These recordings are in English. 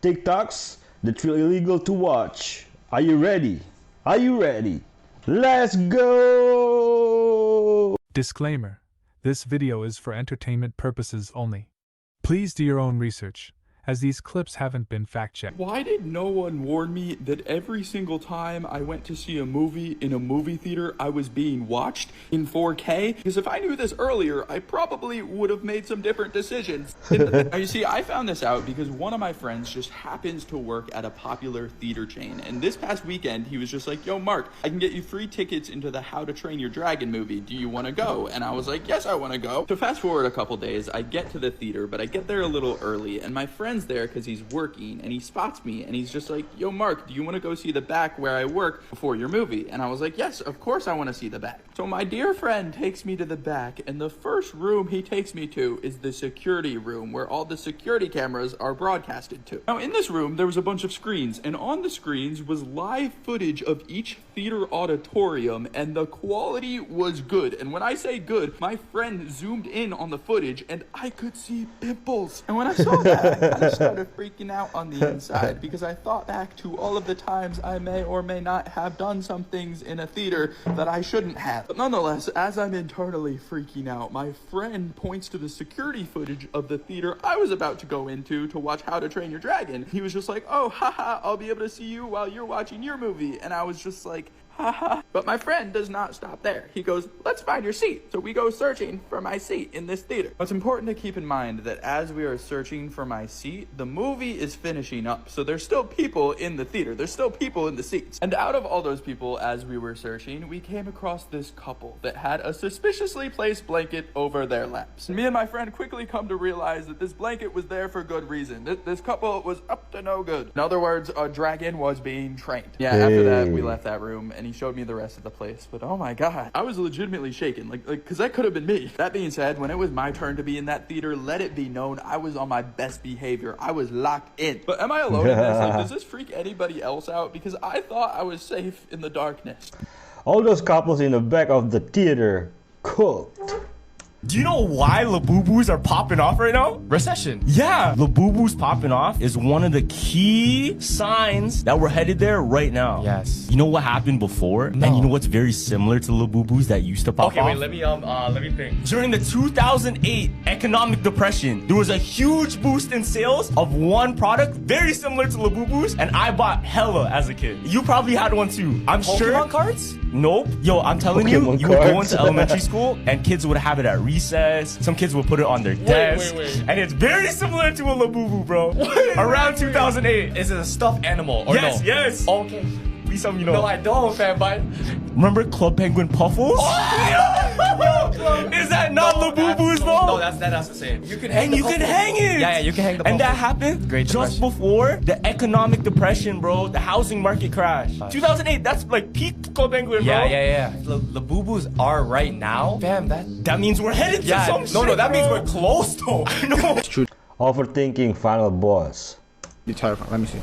TikToks that feel illegal to watch. Are you ready? Are you ready? Let's go! Disclaimer: this video is for entertainment purposes only. Please do your own research, as these clips haven't been fact-checked. Why did no one warn me that every single time I went to see a movie in a movie theater, I was being watched in 4K? Because if I knew this earlier, I probably would have made some different decisions. Now, you see, I found this out because one of my friends just happens to work at a popular theater chain. And this past weekend, he was just like, yo, Mark, I can get you free tickets into the How to Train Your Dragon movie. Do you want to go? And I was like, yes, I want to go. So fast forward a couple days, I get to the theater, but I get there a little early, and my friend's there because he's working, and he spots me, and he's just like, yo, Mark, do you want to go see the back where I work before your movie? And I was like, yes, of course I want to see the back. So my dear friend takes me to the back, and the first room he takes me to is the security room, where all the security cameras are broadcasted to. Now, in this room, there was a bunch of screens, and on the screens was live footage of each theater auditorium, and the quality was good. And when I say good, my friend zoomed in on the footage, and I could see pimples. And when I saw that, I started freaking out on the inside because I thought back to all of the times I may or may not have done some things in a theater that I shouldn't have. But nonetheless, as I'm internally freaking out, my friend points to the security footage of the theater I was about to go into to watch How to Train Your Dragon. He was just like, oh, haha, I'll be able to see you while you're watching your movie. And I was just like, haha. But my friend does not stop there. He goes, let's find your seat. So we go searching for my seat in this theater. It's important to keep in mind that as we are searching for my seat, the movie is finishing up. So there's still people in the theater. There's still people in the seats. And out of all those people, as we were searching, we came across this couple that had a suspiciously placed blanket over their laps. Me and my friend quickly come to realize that this blanket was there for good reason. This couple was up to no good. In other words, a dragon was being trained. Yeah, after that, we left that room, and he showed me the rest of the place. But oh my god, I was legitimately shaken, like because that could have been me. That being said, when it was my turn to be in that theater, let it be known I was on my best behavior. I was locked in. But am I alone in this? Like, does this freak anybody else out? Because I thought I was safe in the darkness. All those couples in the back of the theater cooked. Do you know why Labubus are popping off right now? Recession. Yeah, Labubus popping off is one of the key signs that we're headed there right now. Yes. You know what happened before? No. And you know what's very similar to Labubus that used to pop Okay, off? wait, let me think. During the 2008 economic depression, there was a huge boost in sales of one product very similar to Labubus, and I bought hella as a kid. You probably had one too. I'm sure. Pokemon cards? Nope. Yo, I'm telling you, Pokemon you would go cards. into elementary school and kids would have it at recess. Some kids would put it on their desk. wait. And it's very similar to a Labubu, bro. Around 2008. Is it a stuffed animal or Yes, no? yes. Okay. Please tell me you know. No, I don't, fam, but... Remember Club Penguin Puffles? Is that not Labubu's, bro? No, that's the same. You can hang And the you can puffle. hang it. Yeah, you can hang the And that puffle. happened Great just Depression. before the economic depression, bro. The housing market crash. 2008, that's like peak Club Penguin, bro. Yeah. The boo-boos are right now. Fam, That means we're headed to some shit, no, that means bro. we're close, though. I know. Overthinking final boss. You terrifying. Let me see.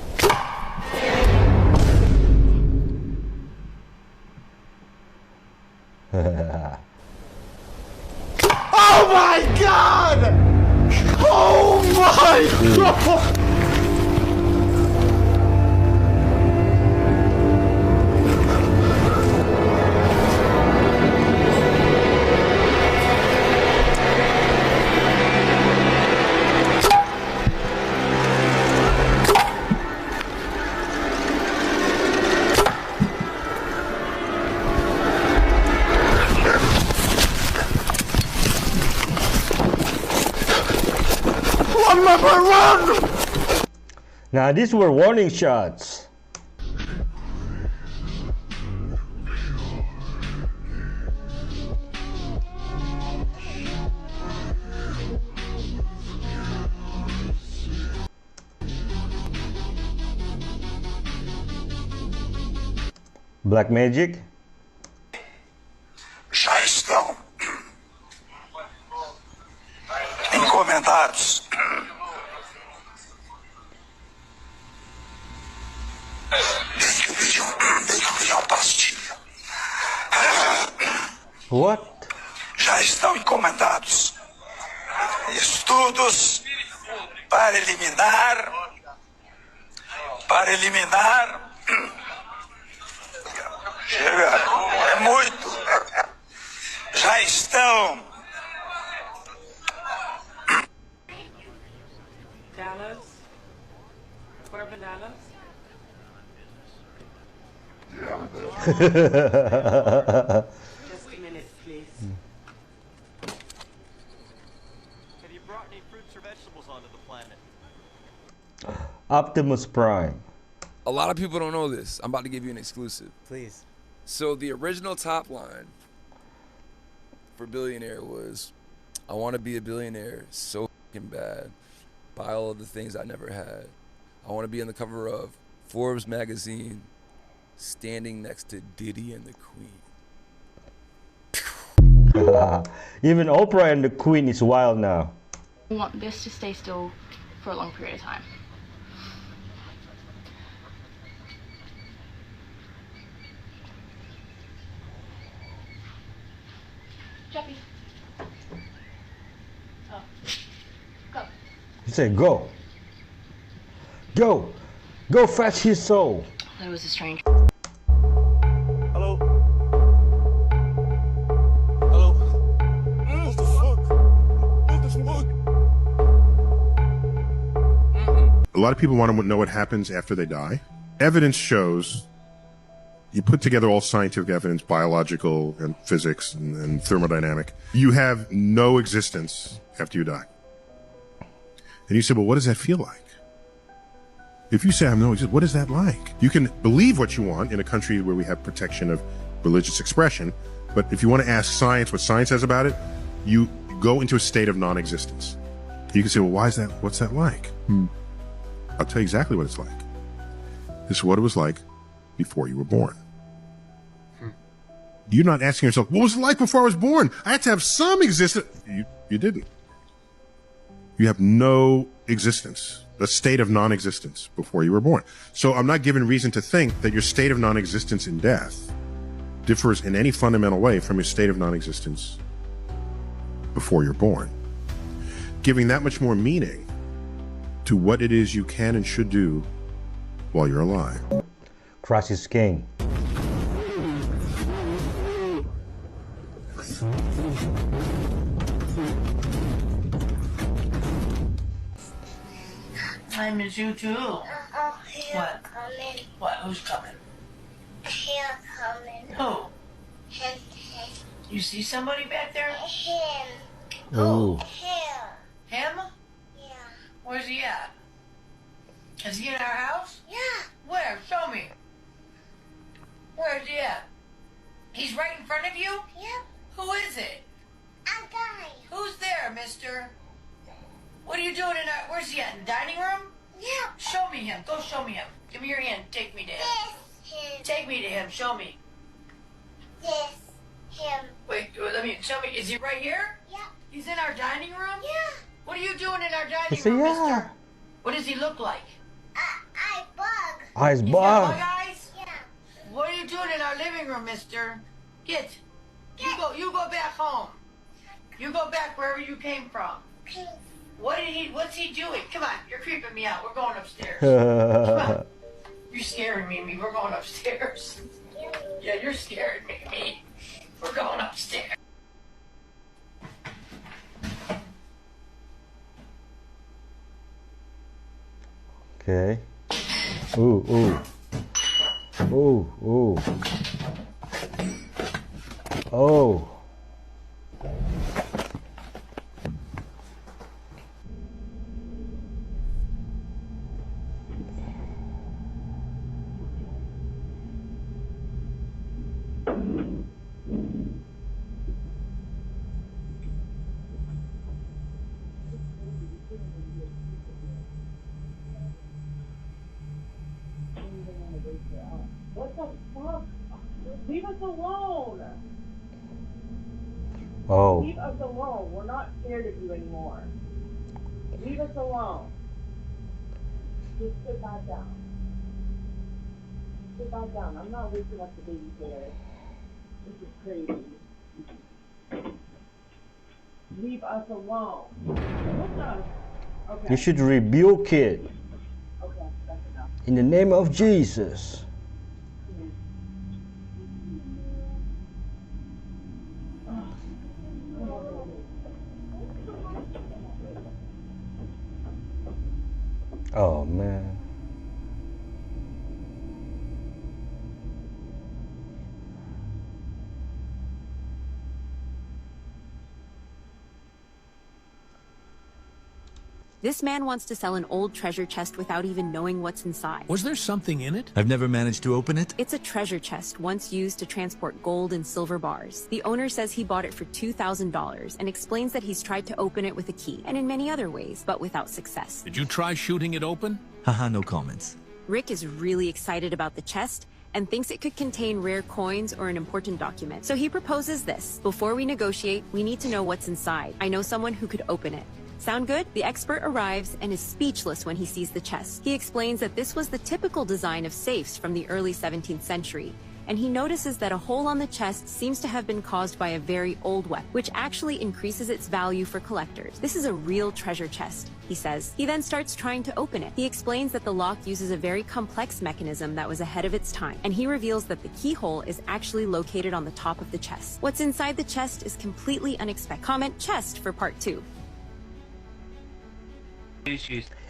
Oh my god! Oh my god! Now these were warning shots. Black magic. Já estão encomendados. Desde que pediam pastilha. What? Já estão encomendados estudos para eliminar para eliminar. Chega, é muito. Já estão. Dallas? Corbin Dallas? Just a minute, please. Have you brought any fruits or vegetables onto the planet? Optimus Prime. A lot of people don't know this. I'm about to give you an exclusive. Please. So the original top line for Billionaire was, I want to be a billionaire so fucking bad. Buy all of the things I never had. I want to be on the cover of Forbes magazine, standing next to Diddy and the Queen. Even Oprah and the Queen is wild now. We want this to stay still for a long period of time. Jeffy. Oh. Go. He said, go. Go. Go fetch his soul. That was a strange. Hello? Hello? What the fuck? What the fuck? A lot of people want to know what happens after they die. Evidence shows, you put together all scientific evidence, biological and physics and thermodynamic, you have no existence after you die. And you say, well, what does that feel like? If you say I have no existence, what is that like? You can believe what you want in a country where we have protection of religious expression, but if you want to ask science what science says about it, you go into a state of non-existence. You can say, well, why is that? What's that like? I'll tell you exactly what it's like. This is what it was like before you were born. You're not asking yourself, what was it like before I was born? I had to have some existence. You didn't. You have no existence, a state of non-existence before you were born. So I'm not given reason to think that your state of non-existence in death differs in any fundamental way from your state of non-existence before you're born. Giving that much more meaning to what it is you can and should do while you're alive. Crush is king. I miss you too. What? Coming. What? Who's coming? Here coming. Who? Him. You see somebody back there? Him. Oh. Here. Him? Yeah. Where's he at? Is he in our house? Yeah. Where? Show me. Where's he at? He's right in front of you? Yep. Who is it? A guy. Who's there, mister? What are you doing in our... Where's he at? In the dining room? Yep. Show me him. Go show me him. Give me your hand. Take me to him. This him. Take me to him. Show me. This him. Wait, let me... Show me. Is he right here? Yep. He's in our dining room? Yeah. What are you doing in our dining said, room, yeah. mister? What does he look like? I bug. Eyes He's got bug bug. eyes? Yeah. What are you doing in our living room, mister? Get. You go back home. You go back wherever you came from. Pink. What's he doing? Come on, you're creeping me out. We're going upstairs. Come on. You're scaring me. We're going upstairs. Yeah, you're scaring me. We're going upstairs. Okay. Ooh, ooh. Ooh, ooh. Oh. What the fuck? Leave us alone. Oh. Leave us alone. We're not scared of you anymore. Leave us alone. Just sit back down. Sit back down. I'm not waking up the babysitter. This is crazy. Leave us alone. What the? Okay. You should rebuke it. Okay, that's enough. In the name of Jesus. Oh man. This man wants to sell an old treasure chest without even knowing what's inside. Was there something in it? I've never managed to open it. It's a treasure chest once used to transport gold and silver bars. The owner says he bought it for $2,000 and explains that he's tried to open it with a key and in many other ways, but without success. Did you try shooting it open? Haha, no comments. Rick is really excited about the chest and thinks it could contain rare coins or an important document. So he proposes this. Before we negotiate, we need to know what's inside. I know someone who could open it. Sound good? The expert arrives and is speechless when he sees the chest. He explains that this was the typical design of safes from the early 17th century, and he notices that a hole on the chest seems to have been caused by a very old weapon, which actually increases its value for collectors. This is a real treasure chest, he says. He then starts trying to open it. He explains that the lock uses a very complex mechanism that was ahead of its time, and he reveals that the keyhole is actually located on the top of the chest. What's inside the chest is completely unexpected. Comment chest for part 2.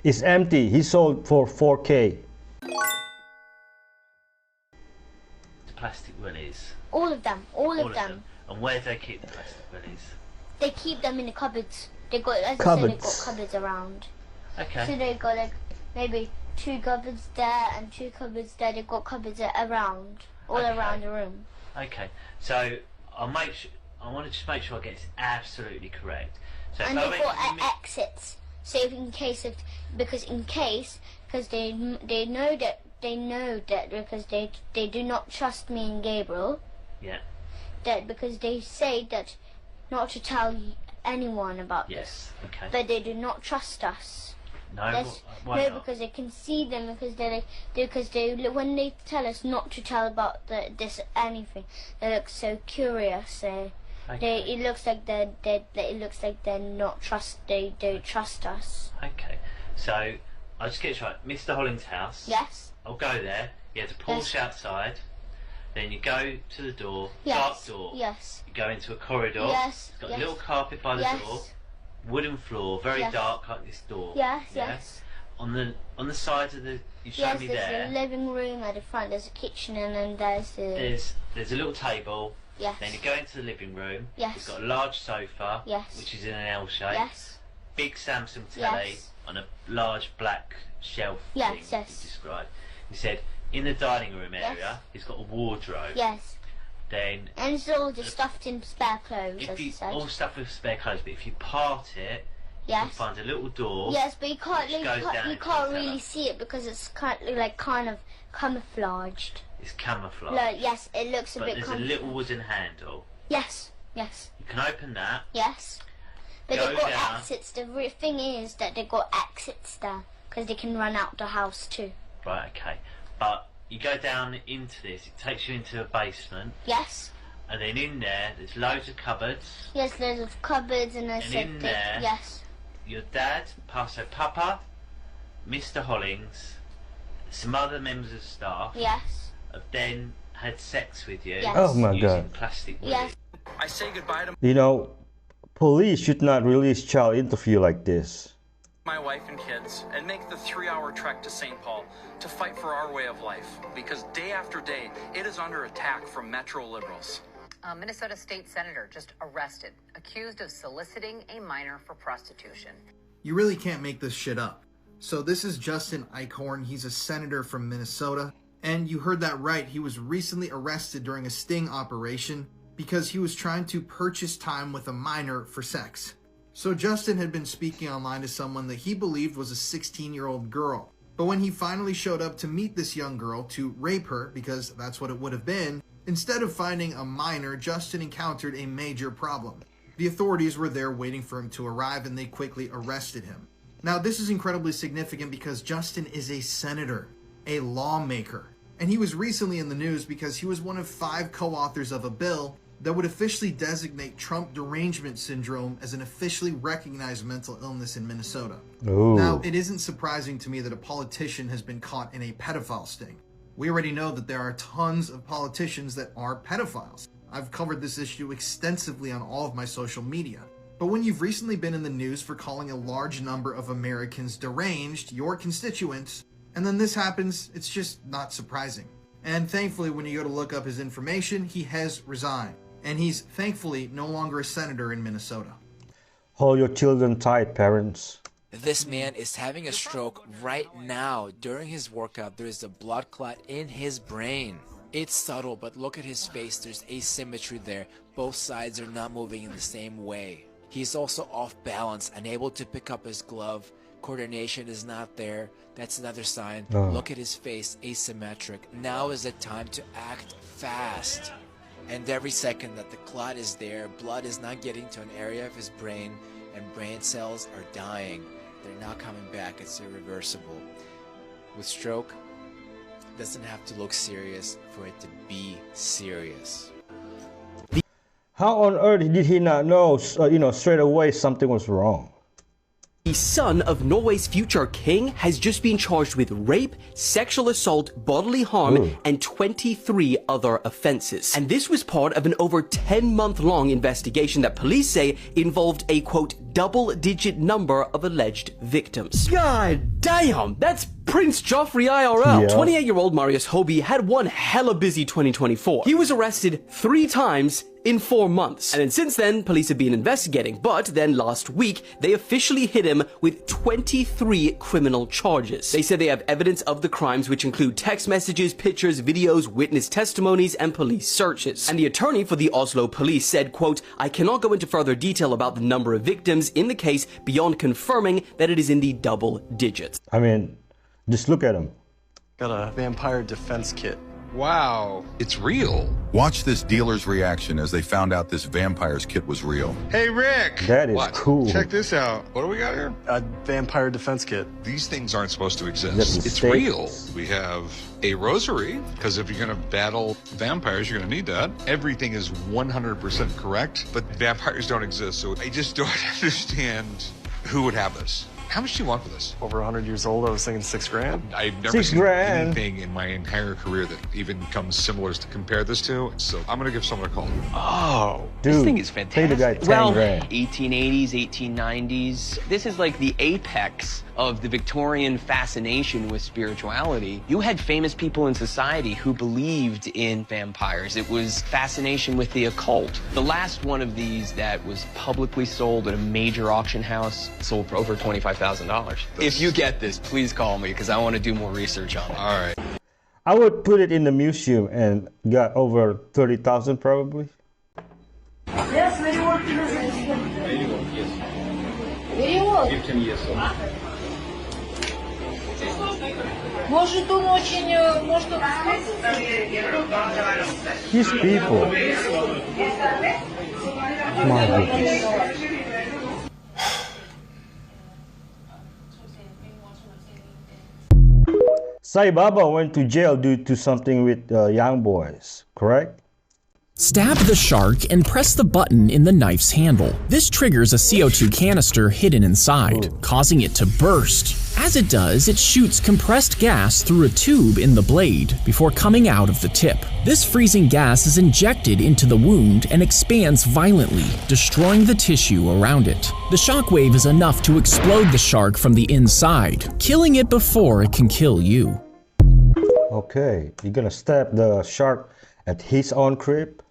It's empty. He sold for 4K. Plastic willies. All of them. All of them. And where do they keep the plastic willies? They keep them in the cupboards. They got, as I said, they got cupboards around. Okay. So they got like maybe 2 cupboards there and 2 cupboards there. They got cupboards around, all around the room. Okay. So I want to just make sure I get this absolutely correct. So and they've got exits. So if because they know that because they do not trust me and Gabriel. Yeah. That because they say that not to tell anyone about this. Okay. But they do not trust us. No. Why not? Because they can see them because they when they tell us not to tell about this anything, they look so curious. Okay. It looks like they're not they don't trust us. Okay. So I'll just get it right. Mr. Holling's house. Yes. I'll go there. You have to push outside. Then you go to the door. Yes. Dark door. Yes. You go into a corridor. Yes. It's got a little carpet by the door. Wooden floor, very dark like this door. Yes. Yes. On the side of the you showed me there. Yes, there's a living room at the front. There's a kitchen, and then there's a little table. Yes. Then you go into the living room. Yes. It's got a large sofa. Yes. Which is in an L shape. Yes. Big Samsung telly on a large black shelf. Yes. Thing you described. He said in the dining room area, it's got a wardrobe. Yes. Then. And it's all just stuffed in spare clothes, as you said. All stuffed with spare clothes, but if you part it, you can find a little door. Yes, but you can't really see it because it's kind of camouflaged. It's camouflaged. No, yes, it looks a bit. But there's a little wooden handle. Yes, yes. You can open that. Yes, but they've got exits. The thing is that they've got exits there because they can run out the house too. Right. Okay. But you go down into this. It takes you into a basement. Yes. And then in there's loads of cupboards. Yes, loads of cupboards and in there. Yes. Your dad, Pastor Papa, Mr. Hollings, some other members of staff. Yes. Have then had sex with you. Yes. Oh my using God. Plastic willies. Yes. I say goodbye to You know, police should not release child interview like this. my wife and kids and make the 3-hour trek to St. Paul to fight for our way of life because day after day it is under attack from Metro liberals. A Minnesota state senator just arrested, accused of soliciting a minor for prostitution. You really can't make this shit up. So this is Justin Eichhorn. He's a senator from Minnesota. And you heard that right. He was recently arrested during a sting operation because he was trying to purchase time with a minor for sex. So Justin had been speaking online to someone that he believed was a 16-year-old girl. But when he finally showed up to meet this young girl to rape her, because that's what it would have been, instead of finding a minor, Justin encountered a major problem. The authorities were there waiting for him to arrive and they quickly arrested him. Now this is incredibly significant because Justin is a senator, a lawmaker. And he was recently in the news because he was one of 5 co-authors of a bill that would officially designate Trump derangement syndrome as an officially recognized mental illness in Minnesota. Ooh. Now, it isn't surprising to me that a politician has been caught in a pedophile sting. We already know that there are tons of politicians that are pedophiles. I've covered this issue extensively on all of my social media. But when you've recently been in the news for calling a large number of Americans deranged, your constituents, and then this happens, it's just not surprising. And thankfully, when you go to look up his information, he has resigned. And he's thankfully no longer a senator in Minnesota. Hold your children tight, parents. This man is having a stroke right now. During his workout, there is a blood clot in his brain. It's subtle, but look at his face. There's asymmetry there. Both sides are not moving in the same way. He's also off balance, unable to pick up his glove. Coordination is not there. That's another sign. Oh. Look at his face, asymmetric. Now is the time to act fast. And every second that the clot is there, blood is not getting to an area of his brain, and brain cells are dying. They're not coming back. It's irreversible. With stroke, it doesn't have to look serious for it to be serious. How on earth did he not know, straight away something was wrong? The son of Norway's future king has just been charged with rape, sexual assault, bodily harm, and 23 other offenses. And this was part of an over 10-month-long investigation that police say involved a, quote, double-digit number of alleged victims. God damn, that's Prince Joffrey IRL. Yeah. 28-year-old Marius Hobie had one hella busy 2024. He was arrested 3 times in 4 months. And then since then, police have been investigating. But then last week, they officially hit him with 23 criminal charges. They said they have evidence of the crimes, which include text messages, pictures, videos, witness testimonies, and police searches. And the attorney for the Oslo police said, quote, I cannot go into further detail about the number of victims in the case beyond confirming that it is in the double digits. I mean, just look at him. Got a vampire defense kit. Wow, it's real. Watch this dealer's reaction as they found out this vampire's kit was real. Hey, Rick. That is cool. Check this out. What do we got here? A vampire defense kit. These things aren't supposed to exist. That's It's mistakes. real. We have a rosary, because if you're going to battle vampires, you're going to need that. Everything is 100% correct, but vampires don't exist, so I just don't understand who would have this. How much do you want for this? Over 100 years old, I was thinking $6,000. I've never $6 seen grand. anything in my entire career that even comes similar to compare this to, so I'm going to give someone a call. Oh, Dude, this thing is pay fantastic. the guy 10 Well, grand. 1880s, 1890s. This is like the apex of the Victorian fascination with spirituality. You had famous people in society who believed in vampires. It was fascination with the occult. The last one of these that was publicly sold at a major auction house sold for over $25,000. If you get this, please call me because I want to do more research on it. All right. I would put it in the museum and got over 30,000 probably. Yes, перевод. Может, он очень, может, он... These people. My goodness. Sai Baba went to jail due to something with young boys, correct? Stab the shark and press the button in the knife's handle. This triggers a CO2 canister hidden inside, causing it to burst. As it does, it shoots compressed gas through a tube in the blade before coming out of the tip. This freezing gas is injected into the wound and expands violently, destroying the tissue around it. The shockwave is enough to explode the shark from the inside, killing it before it can kill you. Okay, you're gonna stab the shark at his own crib?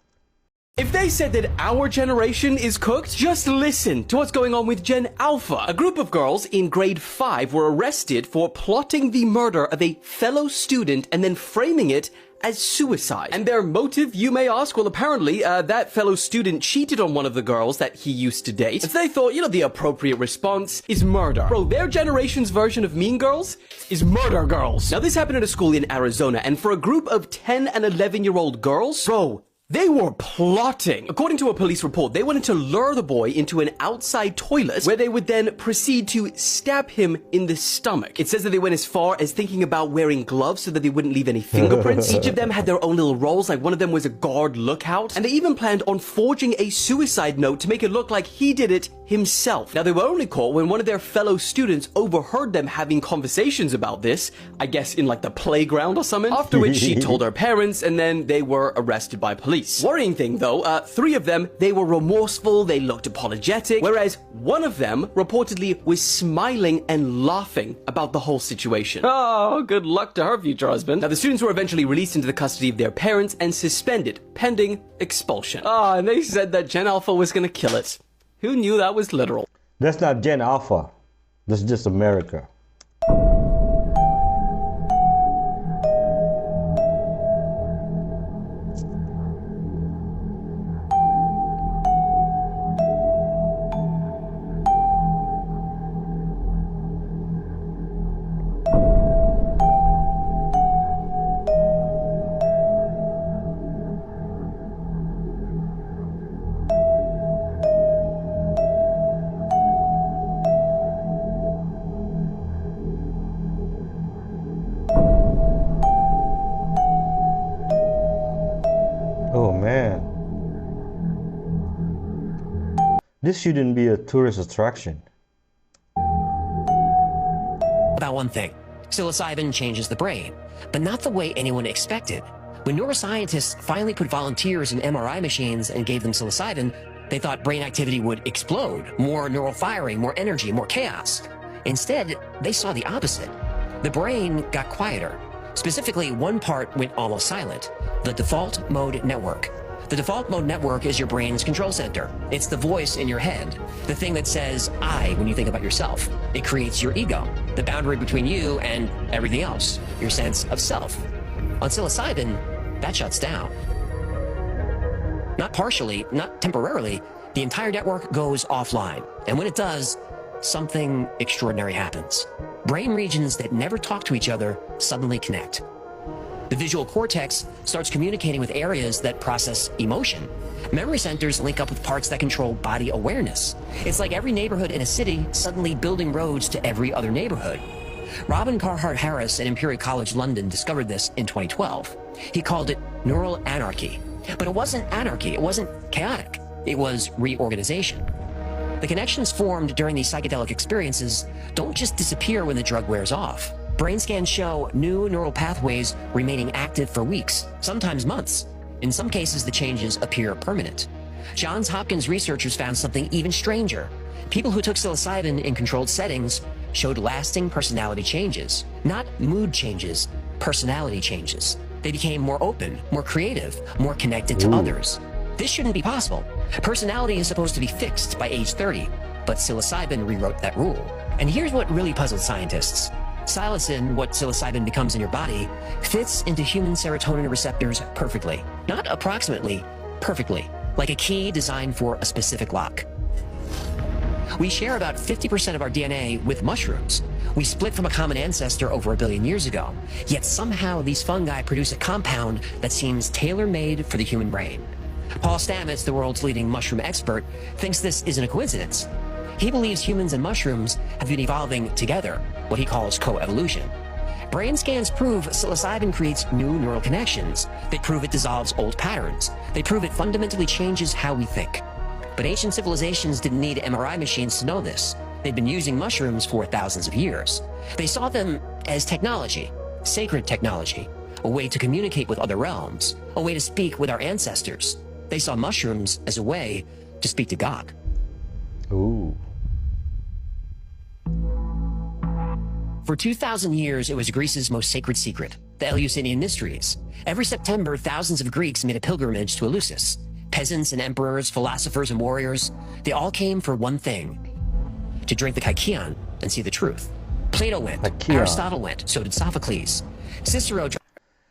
If they said that our generation is cooked, just listen to what's going on with Gen Alpha. A group of girls in grade 5 were arrested for plotting the murder of a fellow student and then framing it as suicide. And their motive, you may ask? Well, apparently, that fellow student cheated on one of the girls that he used to date. And so they thought, the appropriate response is murder. Bro, their generation's version of Mean Girls is Murder Girls. Now, this happened at a school in Arizona, and for a group of 10 and 11-year-old girls, bro, They were plotting. According to a police report, they wanted to lure the boy into an outside toilet where they would then proceed to stab him in the stomach. It says that they went as far as thinking about wearing gloves so that they wouldn't leave any fingerprints. Each of them had their own little roles, like one of them was a guard lookout, and they even planned on forging a suicide note to make it look like he did it himself. Now, they were only caught when one of their fellow students overheard them having conversations about this, I guess in like the playground or something, after which she told her parents, and then they were arrested by police. Worrying thing though, 3 of them, they were remorseful, they looked apologetic, whereas one of them reportedly was smiling and laughing about the whole situation. Oh, good luck to her future husband. Now, the students were eventually released into the custody of their parents and suspended, pending expulsion. Oh, and they said that Gen Alpha was gonna kill it. Who knew that was literal? That's not Gen Alpha. That's just America. Oh man, this shouldn't be a tourist attraction. About one thing, psilocybin changes the brain, but not the way anyone expected. When neuroscientists finally put volunteers in MRI machines and gave them psilocybin, they thought brain activity would explode, more neural firing, more energy, more chaos. Instead, they saw the opposite. The brain got quieter. Specifically, one part went almost silent, the default mode network. The default mode network is your brain's control center. It's the voice in your head, the thing that says I when you think about yourself. It creates your ego, the boundary between you and everything else, your sense of self. On psilocybin, that shuts down. Not partially, not temporarily, the entire network goes offline. And when it does, something extraordinary happens. Brain regions that never talk to each other suddenly connect. The visual cortex starts communicating with areas that process emotion. Memory centers link up with parts that control body awareness. It's like every neighborhood in a city suddenly building roads to every other neighborhood. Robin Carhart Harris at Imperial College London discovered this in 2012. He called it neural anarchy. But it wasn't anarchy, it wasn't chaotic, it was reorganization. The connections formed during these psychedelic experiences don't just disappear when the drug wears off. Brain scans show new neural pathways remaining active for weeks, sometimes months. In some cases, the changes appear permanent. Johns Hopkins researchers found something even stranger. People who took psilocybin in controlled settings showed lasting personality changes. Not mood changes, personality changes. They became more open, more creative, more connected to others. This shouldn't be possible. Personality is supposed to be fixed by age 30, but psilocybin rewrote that rule. And here's what really puzzled scientists. Psilocin, what psilocybin becomes in your body, fits into human serotonin receptors perfectly. Not approximately, perfectly, like a key designed for a specific lock. We share about 50% of our DNA with mushrooms. We split from a common ancestor over 1 billion years ago, yet somehow these fungi produce a compound that seems tailor-made for the human brain. Paul Stamets, the world's leading mushroom expert, thinks this isn't a coincidence. He believes humans and mushrooms have been evolving together, what he calls coevolution. Brain scans prove psilocybin creates new neural connections. They prove it dissolves old patterns. They prove it fundamentally changes how we think. But ancient civilizations didn't need MRI machines to know this. They'd been using mushrooms for thousands of years. They saw them as technology, sacred technology, a way to communicate with other realms, a way to speak with our ancestors. They saw mushrooms as a way to speak to God. Ooh. For 2,000 years, it was Greece's most sacred secret, the Eleusinian Mysteries. Every September, thousands of Greeks made a pilgrimage to Eleusis. Peasants and emperors, philosophers and warriors, they all came for one thing, to drink the kykeon and see the truth. Plato went, Aristotle went, so did Sophocles. Cicero...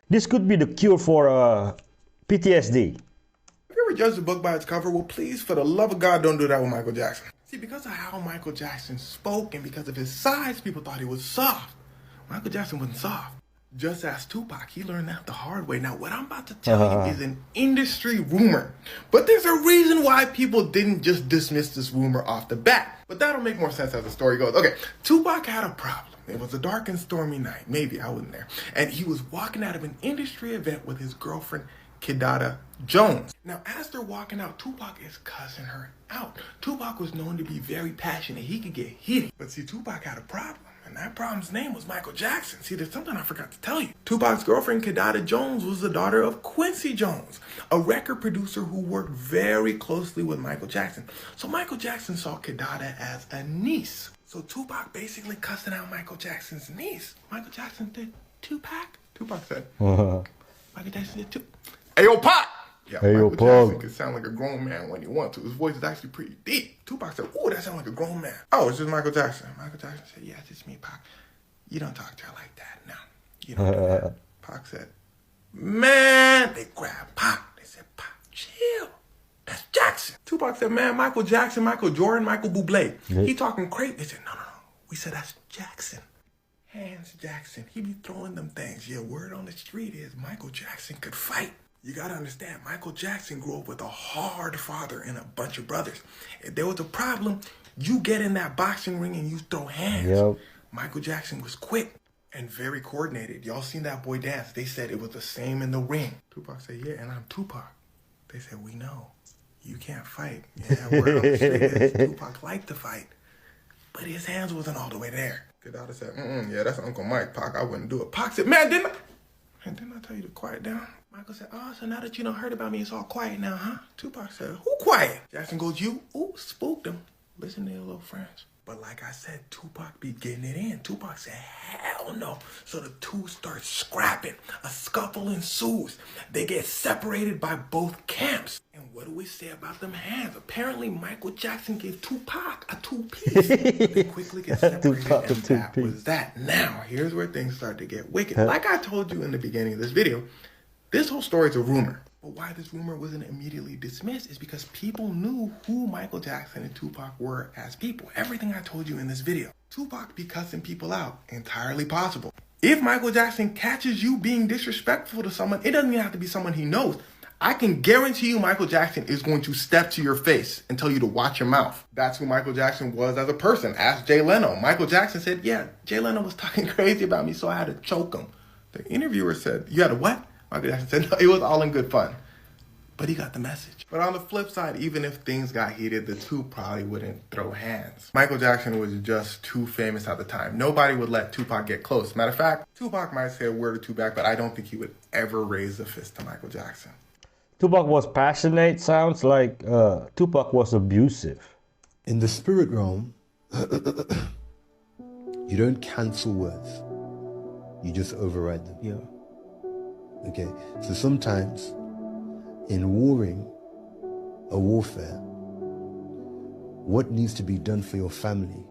This could be the cure for PTSD. If you ever judge a book by its cover, well, please, for the love of God, don't do that with Michael Jackson. See, because of how Michael Jackson spoke and because of his size, people thought he was soft. Michael Jackson wasn't soft. Just as Tupac, he learned that the hard way. Now, what I'm about to tell you is an industry rumor. But there's a reason why people didn't just dismiss this rumor off the bat. But that'll make more sense as the story goes. Okay, Tupac had a problem. It was a dark and stormy night. Maybe, I wasn't there. And he was walking out of an industry event with his girlfriend, Kidada Jones. Now, as they're walking out, Tupac is cussing her out. Tupac was known to be very passionate. He could get heated. But see, Tupac had a problem. And that problem's name was Michael Jackson. See, there's something I forgot to tell you. Tupac's girlfriend, Kidada Jones, was the daughter of Quincy Jones, a record producer who worked very closely with Michael Jackson. So Michael Jackson saw Kidada as a niece. So Tupac basically cussing out Michael Jackson's niece. Michael Jackson did, Tupac? Tupac said, Michael Jackson did too. Hey, yo, Pac! Yeah, hey, Michael yo, Jackson Pac. could sound like a grown man when he wants to. His voice is actually pretty deep. Tupac said, ooh, that sounds like a grown man. Oh, it's just Michael Jackson. Michael Jackson said, yes, it's me, Pac. You don't talk to her like that. No, you don't do that. Pac said, man, they grabbed Pac. They said, Pac, chill. That's Jackson. Tupac said, man, Michael Jackson, Michael Jordan, Michael Bublé. He talking crazy. They said, no. We said, that's Jackson. Hands Jackson. He be throwing them things. Yeah, word on the street is Michael Jackson could fight. You gotta understand, Michael Jackson grew up with a hard father and a bunch of brothers. If there was a problem, you get in that boxing ring and you throw hands. Yep. Michael Jackson was quick and very coordinated. Y'all seen that boy dance. They said it was the same in the ring. Tupac said, yeah, and I'm Tupac. They said, we know. You can't fight. Yeah, word on the street is Tupac liked to fight, but his hands wasn't all the way there. Kidada said, yeah, that's Uncle Mike. Pac, I wouldn't do it. Pac said, man, didn't I tell you to quiet down? Michael said, oh, so now that you done heard about me, it's all quiet now, huh? Tupac said, who quiet? Jackson goes, you? Ooh, spooked him. Listen to your little friends. But like I said, Tupac be getting it in. Tupac said, hell no. So the two start scrapping. A scuffle ensues. They get separated by both camps. And what do we say about them hands? Apparently, Michael Jackson gave Tupac a two-piece. They quickly get separated, and that was that. Now, here's where things start to get wicked. Like I told you in the beginning of this video, this whole story is a rumor. But why this rumor wasn't immediately dismissed is because people knew who Michael Jackson and Tupac were as people. Everything I told you in this video. Tupac be cussing people out. Entirely possible. If Michael Jackson catches you being disrespectful to someone, it doesn't even have to be someone he knows. I can guarantee you Michael Jackson is going to step to your face and tell you to watch your mouth. That's who Michael Jackson was as a person. Ask Jay Leno. Michael Jackson said, yeah, Jay Leno was talking crazy about me, so I had to choke him. The interviewer said, you had to what? Michael Jackson said, no, it was all in good fun. But he got the message. But on the flip side, even if things got heated, the two probably wouldn't throw hands. Michael Jackson was just too famous at the time. Nobody would let Tupac get close. Matter of fact, Tupac might say a word or two back, but I don't think he would ever raise a fist to Michael Jackson. Tupac was passionate. Sounds like Tupac was abusive. In the spirit realm, you don't cancel words. You just override them. Yeah. Okay, so sometimes in warring a warfare, what needs to be done for your family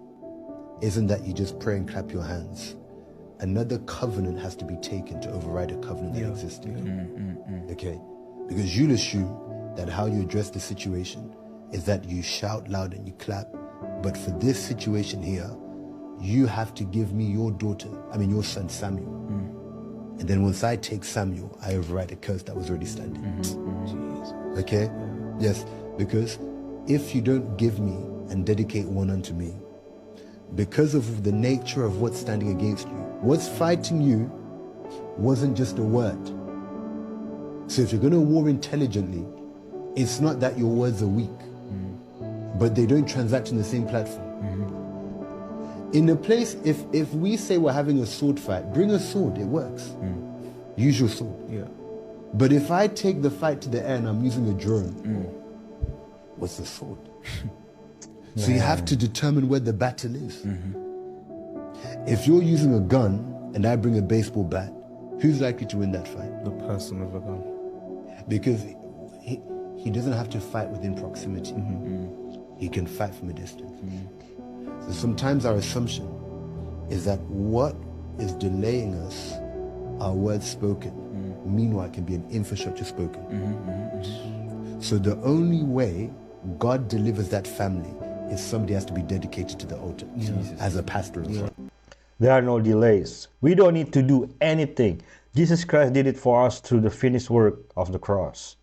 isn't that you just pray and clap your hands. Another covenant has to be taken to override a covenant that existed. Okay, because you'll assume that how you address the situation is that you shout loud and you clap, but for this situation here, you have to give me your your son Samuel. And then once I take Samuel, I override a curse that was already standing. Okay? Yes, because if you don't give me and dedicate one unto me, because of the nature of what's standing against you, what's fighting you wasn't just a word. So if you're going to war intelligently, it's not that your words are weak, but they don't transact in the same platform. In a place, if we say we're having a sword fight, bring a sword, it works. Use your sword. Yeah. But if I take the fight to the air and I'm using a drone, what's the sword? So you have to determine where the battle is. If you're using a gun and I bring a baseball bat, who's likely to win that fight? The person with a gun. Because he doesn't have to fight within proximity. He can fight from a distance. So sometimes our assumption is that what is delaying us are words spoken. Meanwhile, it can be an infrastructure spoken. So the only way God delivers that family is somebody has to be dedicated to the altar as a pastor. There are no delays. We don't need to do anything. Jesus Christ did it for us through the finished work of the cross.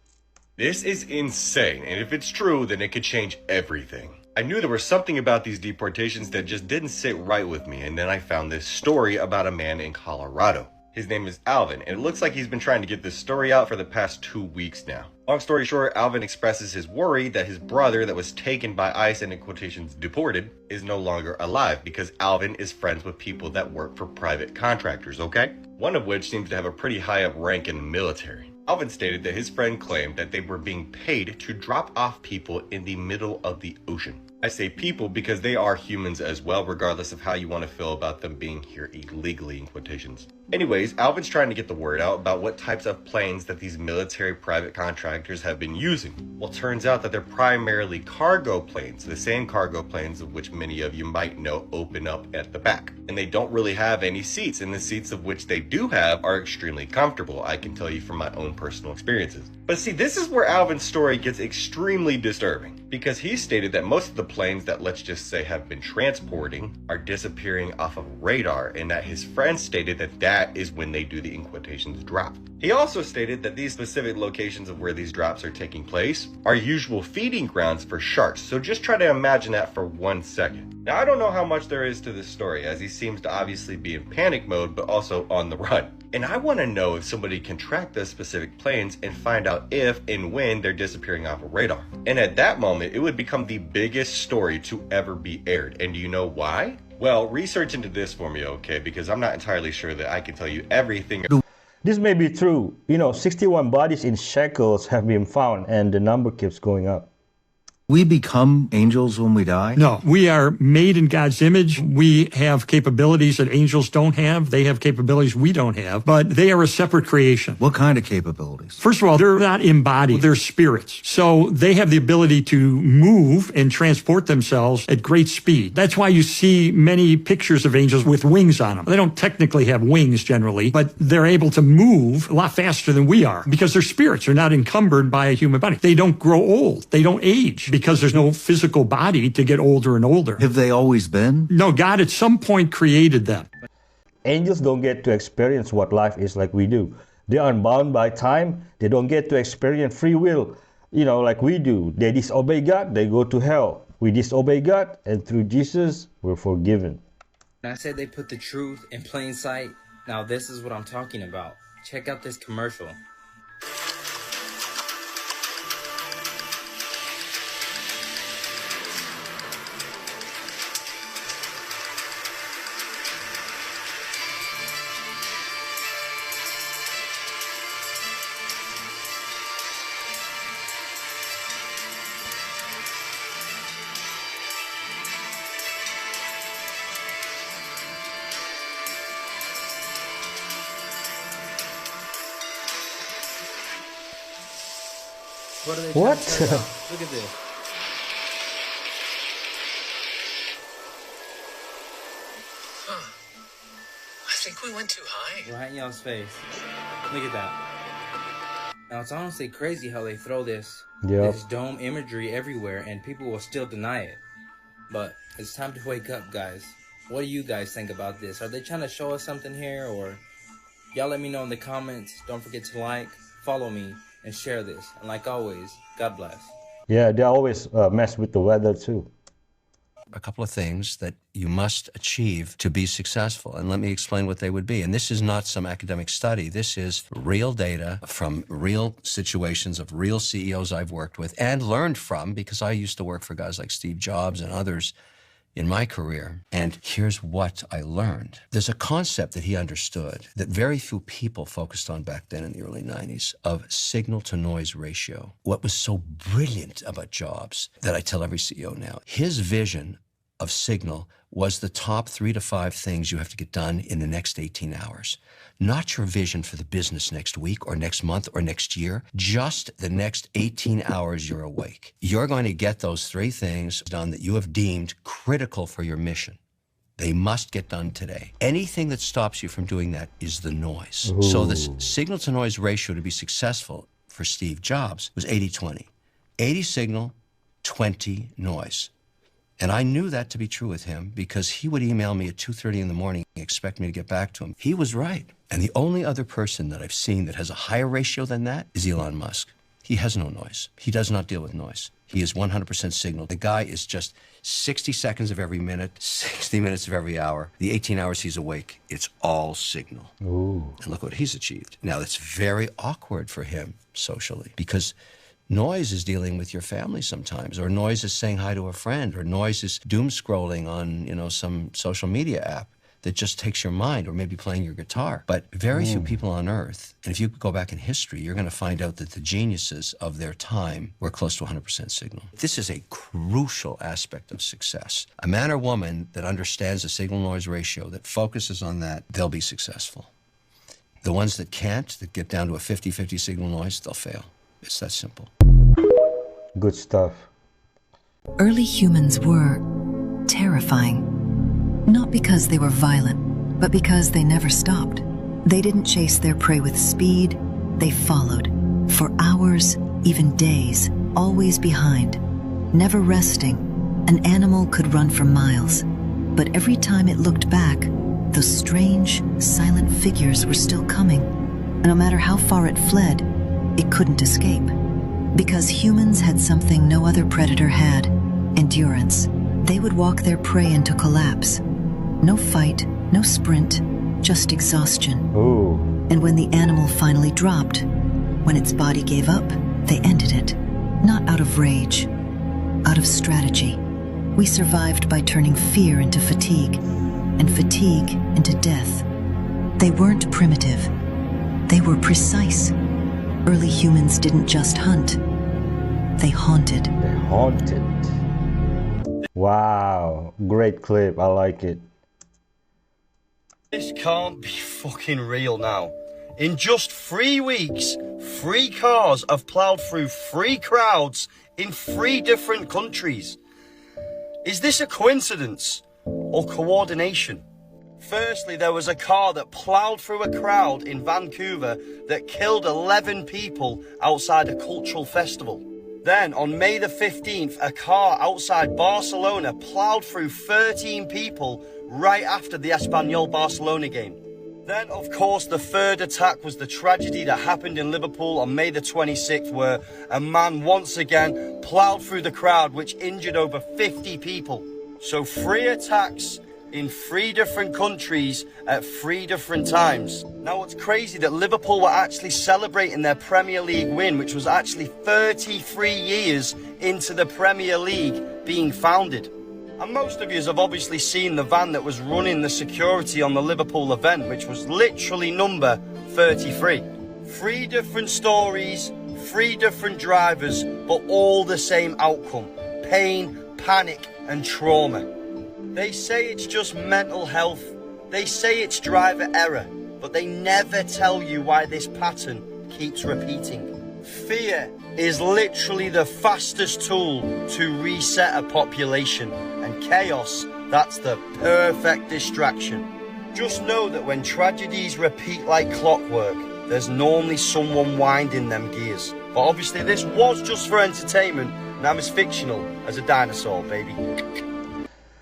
This is insane, and if it's true, then it could change everything. I knew there was something about these deportations that just didn't sit right with me, and then I found this story about a man in Colorado. His name is Alvin, and it looks like he's been trying to get this story out for the past 2 weeks now. Long story short, Alvin expresses his worry that his brother that was taken by ICE and in quotations deported is no longer alive because Alvin is friends with people that work for private contractors, okay? One of which seems to have a pretty high up rank in the military. Alvin stated that his friend claimed that they were being paid to drop off people in the middle of the ocean. I say people because they are humans as well, regardless of how you want to feel about them being here illegally in quotations. Anyways, Alvin's trying to get the word out about what types of planes that these military private contractors have been using. Well, it turns out that they're primarily cargo planes, the same cargo planes of which many of you might know open up at the back. And they don't really have any seats, and the seats of which they do have are extremely comfortable, I can tell you from my own personal experiences. But see, this is where Alvin's story gets extremely disturbing, because he stated that most of the planes that, let's just say, have been transporting are disappearing off of radar, and that his friend stated that that is when they do the in quotations drop. He also stated that these specific locations of where these drops are taking place are usual feeding grounds for sharks, so just try to imagine that for 1 second. Now, I don't know how much there is to this story, as he seems to obviously be in panic mode, but also on the run. And I want to know if somebody can track those specific planes and find out if and when they're disappearing off of radar. And at that moment, it would become the biggest story to ever be aired. And do you know why? Well, research into this for me, okay? Because I'm not entirely sure that I can tell you everything. This may be true. 61 bodies in shekels have been found, and the number keeps going up. We become angels when we die? No, we are made in God's image. We have capabilities that angels don't have. They have capabilities we don't have, but they are a separate creation. What kind of capabilities? First of all, they're not embodied. They're spirits. So they have the ability to move and transport themselves at great speed. That's why you see many pictures of angels with wings on them. They don't technically have wings generally, but they're able to move a lot faster than we are because they're spirits. They're not encumbered by a human body. They don't grow old. They don't age, because there's no physical body to get older and older. Have they always been? No, God at some point created them. Angels don't get to experience what life is like we do. They are bound by time. They don't get to experience free will, like we do. They disobey God, they go to hell. We disobey God, and through Jesus, we're forgiven. I said they put the truth in plain sight. Now this is what I'm talking about. Check out this commercial. What are they trying to tell you? Look at this. I think we went too high. Right in y'all's face. Look at that. Now, it's honestly crazy how they throw this dome imagery everywhere and people will still deny it. But it's time to wake up, guys. What do you guys think about this? Are they trying to show us something here? Or y'all let me know in the comments. Don't forget to like, follow me, and share this. And like always, God bless. Yeah, they always mess with the weather too. A couple of things that you must achieve to be successful, and let me explain what they would be. And this is not some academic study. This is real data from real situations of real CEOs I've worked with and learned from, because I used to work for guys like Steve Jobs and others in my career. And here's what I learned. There's a concept that he understood that very few people focused on back then in the early 90s of signal-to-noise ratio. What was so brilliant about Jobs that I tell every CEO now, his vision of signal was the top 3 to 5 things you have to get done in the next 18 hours. Not your vision for the business next week or next month or next year, just the next 18 hours you're awake. You're going to get those 3 things done that you have deemed critical for your mission. They must get done today. Anything that stops you from doing that is the noise. Ooh. So the signal-to-noise ratio to be successful for Steve Jobs was 80-20. 80 signal, 20 noise. And I knew that to be true with him because he would email me at 2:30 in the morning and expect me to get back to him. He was right. And the only other person that I've seen that has a higher ratio than that is Elon Musk. He has no noise. He does not deal with noise. He is 100% signal. The guy is just 60 seconds of every minute, 60 minutes of every hour. The 18 hours he's awake, it's all signal. Ooh. And look what he's achieved. Now, that's very awkward for him socially because noise is dealing with your family sometimes, or noise is saying hi to a friend, or noise is doom scrolling on, you know, some social media app that just takes your mind, or maybe playing your guitar. But very few people on Earth, and if you go back in history, you're going to find out that the geniuses of their time were close to 100% signal. This is a crucial aspect of success. A man or woman that understands the signal-noise ratio, that focuses on that, they'll be successful. The ones that can't, that get down to a 50-50 signal noise, they'll fail. It's that simple. Good stuff. Early humans were terrifying. Not because they were violent, but because they never stopped. They didn't chase their prey with speed, they followed. For hours, even days, always behind. Never resting, an animal could run for miles. But every time it looked back, those strange, silent figures were still coming. And no matter how far it fled, it couldn't escape. Because humans had something no other predator had, endurance. They would walk their prey into collapse. No fight, no sprint, just exhaustion. Ooh. And when the animal finally dropped, when its body gave up, they ended it. Not out of rage, out of strategy. We survived by turning fear into fatigue, and fatigue into death. They weren't primitive. They were precise. Early humans didn't just hunt. They haunted. They haunted. Wow. Great clip. I like it. This can't be fucking real now. In just 3 weeks, 3 cars have ploughed through 3 crowds in 3 different countries. Is this a coincidence or coordination? Firstly, there was a car that ploughed through a crowd in Vancouver that killed 11 people outside a cultural festival. Then, on May the 15th, a car outside Barcelona ploughed through 13 people right after the Espanyol Barcelona game. Then, of course, the third attack was the tragedy that happened in Liverpool on May the 26th, where a man once again ploughed through the crowd, which injured over 50 people. So 3 attacks in 3 different countries at 3 different times. Now, what's crazy that Liverpool were actually celebrating their Premier League win, which was actually 33 years into the Premier League being founded. And most of you have obviously seen the van that was running the security on the Liverpool event, which was literally number 33. 3 different stories, 3 different drivers, but all the same outcome: pain, panic, and trauma. They say it's just mental health. They say it's driver error, but they never tell you why this pattern keeps repeating. Fear is literally the fastest tool to reset a population, and chaos, that's the perfect distraction. Just know that when tragedies repeat like clockwork, there's normally someone winding them gears. But obviously this was just for entertainment, and I'm as fictional as a dinosaur, baby.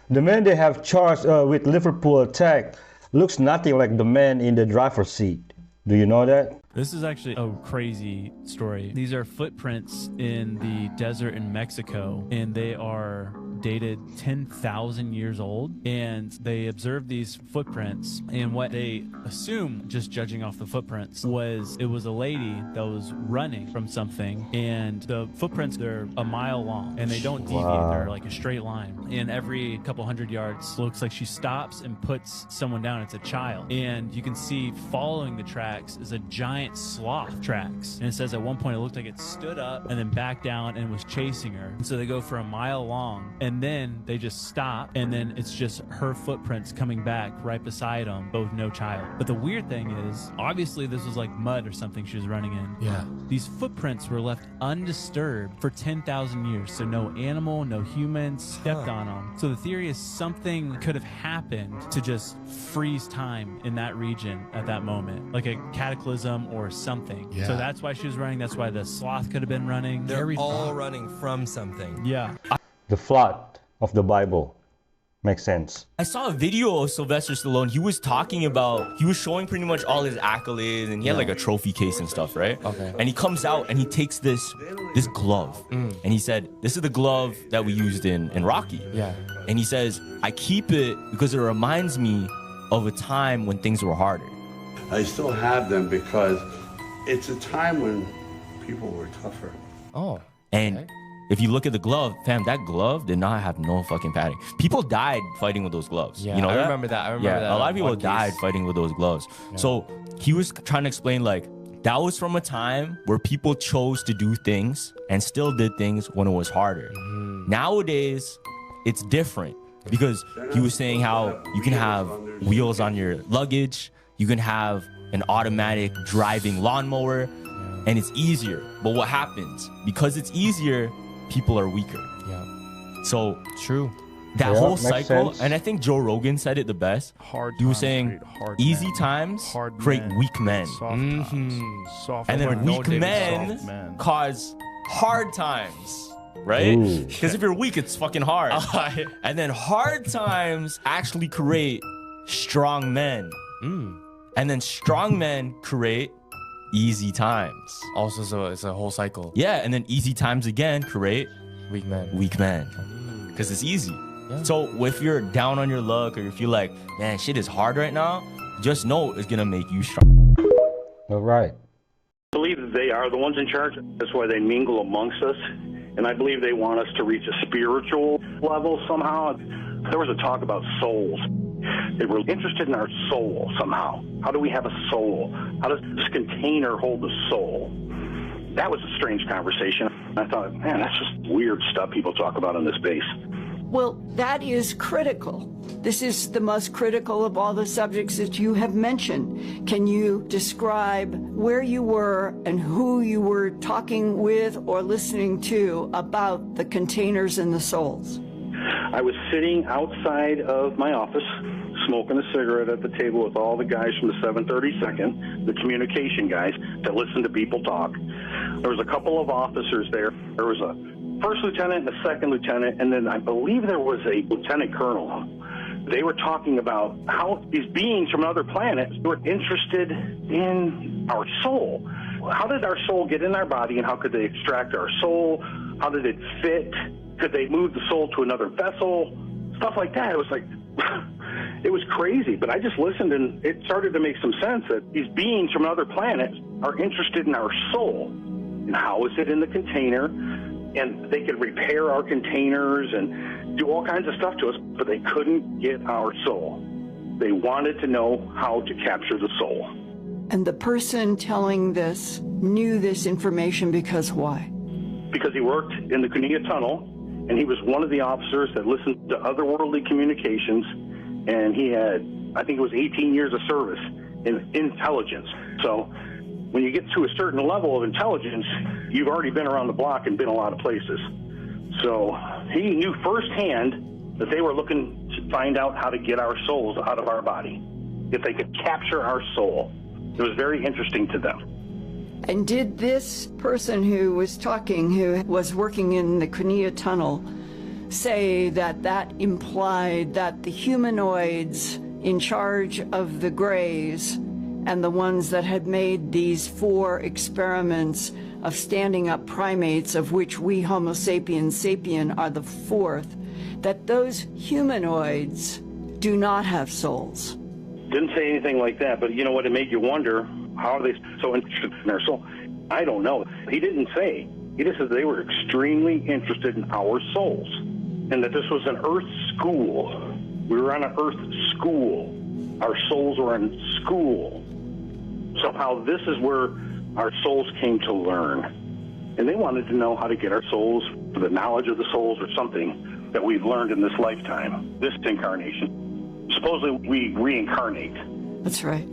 The man they have charged with Liverpool attack looks nothing like the man in the driver's seat. Do you know that? This is actually a crazy story. These are footprints in the desert in Mexico, and they are dated 10,000 years old. And they observed these footprints, and what they assume, just judging off the footprints, was it was a lady that was running from something, and the footprints, they're a mile long, and they don't deviate. Wow. They're like a straight line. And every couple hundred yards, looks like she stops and puts someone down. It's a child. And you can see following the tracks is a giant sloth tracks. And it says at one point it looked like it stood up and then back down and was chasing her. And so they go for a mile long, and then they just stop, and then it's just her footprints coming back right beside them, but with no child. But the weird thing is, obviously this was like mud or something she was running in. Yeah. These footprints were left undisturbed for 10,000 years. So no animal, no human stepped on them. So the theory is something could have happened to just freeze time in that region at that moment, like a cataclysm or something. Yeah. So that's why she was running. That's why the sloth could have been running. They're all running from something. Yeah. The flood. of the Bible. Makes sense. I saw a video of Sylvester Stallone. He was showing pretty much all his accolades, and he had like a trophy case and stuff, right? Okay. And he comes out and he takes this glove, and he said, "This is the glove that we used in Rocky." Yeah. And he says, "I keep it because it reminds me of a time when things were harder." I still have them because it's a time when people were tougher. Oh. And if you look at the glove, fam, that glove did not have no fucking padding. People died fighting with those gloves. Yeah, you know I that? remember that. I remember that. A lot of people One died Piece. fighting with those gloves. Yeah. So he was trying to explain, like, that was from a time where people chose to do things and still did things when it was harder. Nowadays, it's different because he was saying how you can have wheels on your luggage, you can have an automatic driving lawnmower, and it's easier. But what happens? Because it's easier, people are weaker. Yeah. So true. That Yeah, whole makes cycle, sense. and I think Joe Rogan said it the best. He was saying, easy times create weak men. And then weak men cause hard times, right? Ooh. Because if you're weak, it's fucking hard. And then hard times actually create strong men. And then strong men create easy times. Also, so it's a whole cycle. Yeah, and then easy times again create Weak men. weak men. Because it's easy. So if you're down on your luck, or if you're like, man, shit is hard right now, just know it's gonna make you strong. All right. I believe that they are the ones in charge. That's why they mingle amongst us. And I believe they want us to reach a spiritual level somehow. There was a talk about souls. They were interested in our soul somehow. How do we have a soul? How does this container hold the soul? That was a strange conversation. I thought, man, that's just weird stuff people talk about on this base. Well, that is critical. This is the most critical of all the subjects that you have mentioned. Can you describe where you were and who you were talking with or listening to about the containers and the souls? I was sitting outside of my office, smoking a cigarette at the table with all the guys from the 732nd, the communication guys that listen to people talk. There was a couple of officers there. There was a first lieutenant and a second lieutenant, and then I believe there was a lieutenant colonel. They were talking about how these beings from another planet were interested in our soul. How did our soul get in our body, and how could they extract our soul? How did it fit? Could they move the soul to another vessel? Stuff like that. It was like, it was crazy, but I just listened, and it started to make some sense that these beings from another planet are interested in our soul. And how is it in the container? And they could repair our containers and do all kinds of stuff to us, but they couldn't get our soul. They wanted to know how to capture the soul. And the person telling this knew this information because why? Because he worked in the Cunilla Tunnel, and he was one of the officers that listened to otherworldly communications, and he had, I think it was 18 years of service in intelligence. So when you get to a certain level of intelligence, you've already been around the block and been a lot of places. So he knew firsthand that they were looking to find out how to get our souls out of our body, if they could capture our soul. It was very interesting to them. And did this person who was talking, who was working in the Cunilla Tunnel, say that that implied that the humanoids in charge of the Greys and the ones that had made these 4 experiments of standing up primates, of which we Homo sapiens sapien are the 4th, that those humanoids do not have souls? Didn't say anything like that, but you know what? It made you wonder, how are they so interested in our soul? I don't know. He didn't say. He just said they were extremely interested in our souls, and that this was an Earth school. We were on an Earth school. Our souls were in school. Somehow this is where our souls came to learn. And they wanted to know how to get our souls, for the knowledge of the souls or something that we've learned in this lifetime, this incarnation. Supposedly we reincarnate. That's right.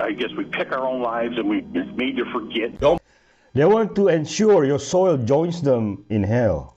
I guess we pick our own lives and we made to forget. They want to ensure your soul joins them in hell.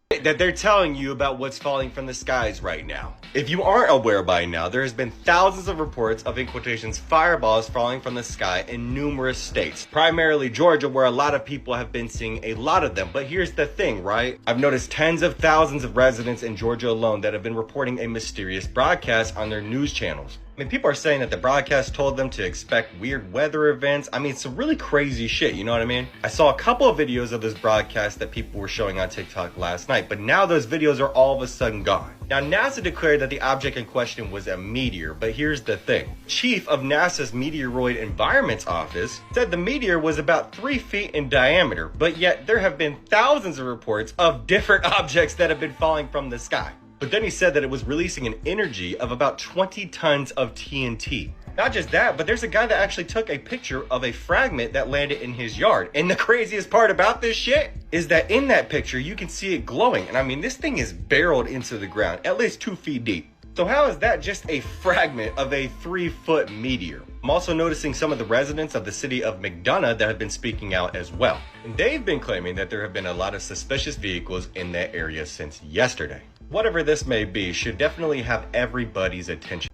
They that they're telling you about what's falling from the skies right now. If you aren't aware by now, there has been thousands of reports of, in quotations, fireballs falling from the sky in numerous states, primarily Georgia, where a lot of people have been seeing a lot of them. But here's the thing, right? I've noticed tens of thousands of residents in Georgia alone that have been reporting a mysterious broadcast on their news channels. I mean, people are saying that the broadcast told them to expect weird weather events. I mean, some really crazy shit, you know what I mean? I saw a couple of videos of this broadcast that people were showing on TikTok last night, but now those videos are all of a sudden gone. Now, NASA declared that the object in question was a meteor, but here's the thing. Chief of NASA's Meteoroid Environments Office said the meteor was about 3 feet in diameter, but yet there have been thousands of reports of different objects that have been falling from the sky. But then he said that it was releasing an energy of about 20 tons of TNT. Not just that, but there's a guy that actually took a picture of a fragment that landed in his yard. And the craziest part about this shit is that in that picture, you can see it glowing. And I mean, this thing is barreled into the ground, at least 2 feet deep. So how is that just a fragment of a 3-foot meteor? I'm also noticing some of the residents of the city of McDonough that have been speaking out as well. And they've been claiming that there have been a lot of suspicious vehicles in that area since yesterday. Whatever this may be should definitely have everybody's attention.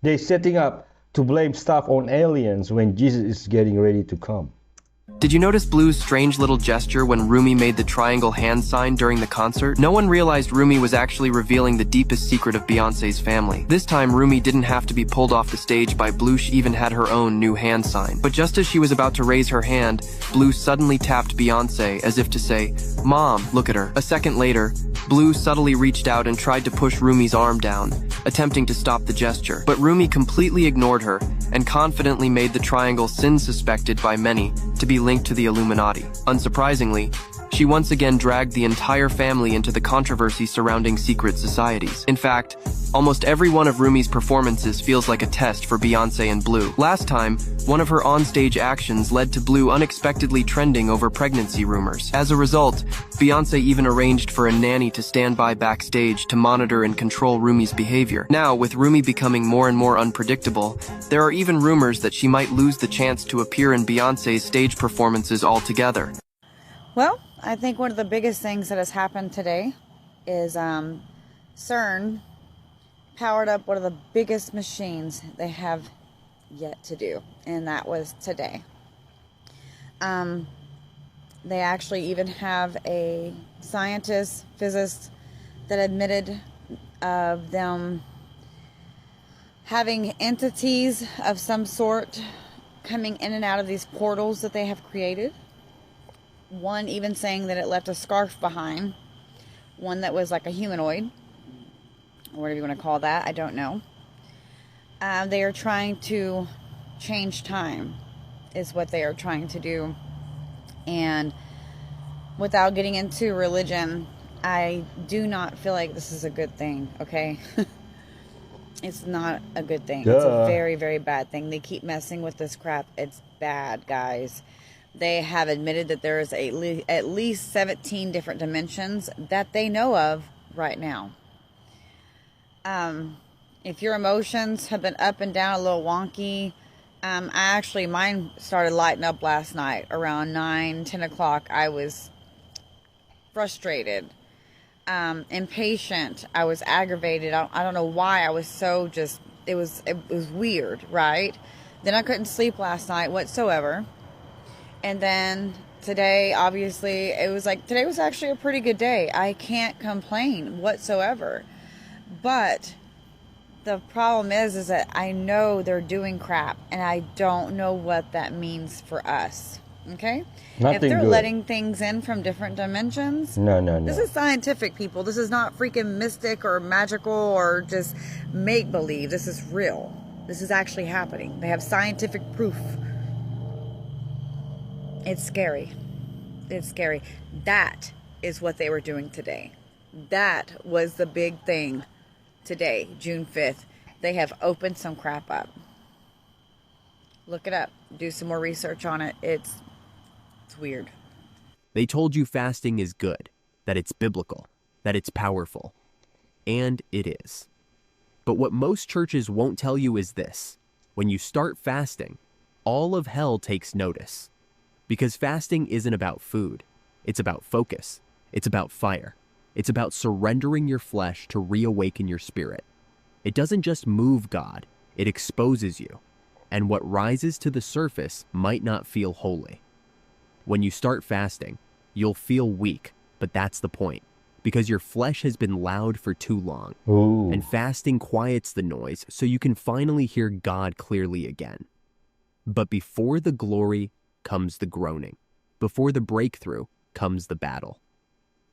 They're setting up to blame stuff on aliens when Jesus is getting ready to come. Did you notice Blue's strange little gesture when Rumi made the triangle hand sign during the concert? No one realized Rumi was actually revealing the deepest secret of Beyoncé's family. This time, Rumi didn't have to be pulled off the stage by Blue. She even had her own new hand sign. But just as she was about to raise her hand, Blue suddenly tapped Beyoncé as if to say, "Mom, look at her." A second later, Blue subtly reached out and tried to push Rumi's arm down, attempting to stop the gesture. But Rumi completely ignored her and confidently made the triangle sin suspected by many to be linked to the Illuminati. Unsurprisingly, she once again dragged the entire family into the controversy surrounding secret societies. In fact, almost every one of Rumi's performances feels like a test for Beyoncé and Blue. Last time, one of her onstage actions led to Blue unexpectedly trending over pregnancy rumors. As a result, Beyoncé even arranged for a nanny to stand by backstage to monitor and control Rumi's behavior. Now, with Rumi becoming more and more unpredictable, there are even rumors that she might lose the chance to appear in Beyoncé's stage performances altogether. Well, I think one of the biggest things that has happened today is CERN powered up one of the biggest machines they have yet to do, and that was today. They actually even have a scientist, physicist, that admitted of them having entities of some sort coming in and out of these portals that they have created. One even saying that it left a scarf behind. One that was like a humanoid, or whatever you want to call that, I don't know. They are trying to change time, is what they are trying to do. And without getting into religion, I do not feel like this is a good thing, okay? It's not a good thing. It's a very, very bad thing. They keep messing with this crap. It's bad, guys. They have admitted that there is at least 17 different dimensions that they know of right now. If your emotions have been up and down, a little wonky, mine started lighting up last night around 9, 10 o'clock. I was frustrated, impatient. I was aggravated. I don't know why. I was so it was weird, right? Then I couldn't sleep last night whatsoever. And then today, obviously, today was actually a pretty good day. I can't complain whatsoever. But the problem is that I know they're doing crap, and I don't know what that means for us. Okay? Nothing if they're good. letting things in from different dimensions, No. This is scientific, people. This is not freaking mystic or magical or just make-believe. This is real. This is actually happening. They have scientific proof. It's scary. It's scary. That is what they were doing today. That was the big thing today, June 5th. They have opened some crap up. Look it up. Do some more research on it. It's weird. They told you fasting is good, that it's biblical, that it's powerful. And it is. But what most churches won't tell you is this. When you start fasting, all of hell takes notice. Because fasting isn't about food. It's about focus. It's about fire. It's about surrendering your flesh to reawaken your spirit. It doesn't just move God, it exposes you. And what rises to the surface might not feel holy. When you start fasting, you'll feel weak, but that's the point, because your flesh has been loud for too long. Ooh. And fasting quiets the noise so you can finally hear God clearly again. But before the glory comes the groaning. Before the breakthrough comes the battle.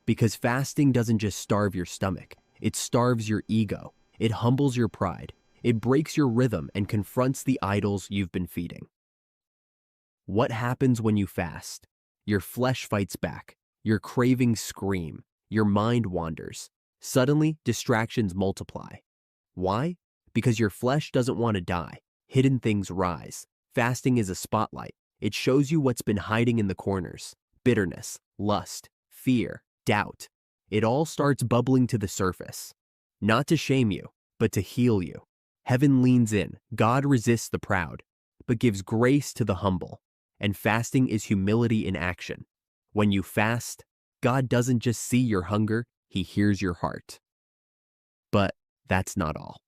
Because fasting doesn't just starve your stomach, it starves your ego, it humbles your pride, it breaks your rhythm and confronts the idols you've been feeding. What happens when you fast? Your flesh fights back, your cravings scream, your mind wanders. Suddenly, distractions multiply. Why? Because your flesh doesn't want to die. Hidden things rise. Fasting is a spotlight. It shows you what's been hiding in the corners. Bitterness, lust, fear, doubt. It all starts bubbling to the surface. Not to shame you, but to heal you. Heaven leans in. God resists the proud, but gives grace to the humble. And fasting is humility in action. When you fast, God doesn't just see your hunger, He hears your heart. But that's not all.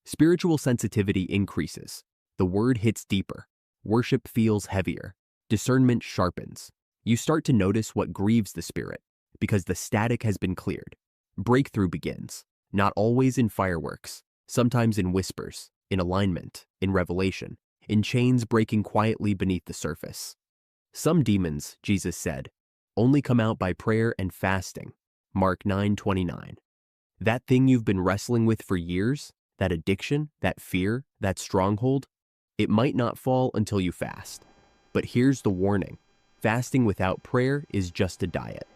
Spiritual sensitivity increases. The word hits deeper. Worship feels heavier. Discernment sharpens. You start to notice what grieves the spirit, because the static has been cleared. Breakthrough begins, not always in fireworks, sometimes in whispers, in alignment, in revelation, in chains breaking quietly beneath the surface. Some demons, Jesus said, only come out by prayer and fasting. Mark 9:29. That thing you've been wrestling with for years, that addiction, that fear, that stronghold, it might not fall until you fast. But here's the warning. Fasting without prayer is just a diet.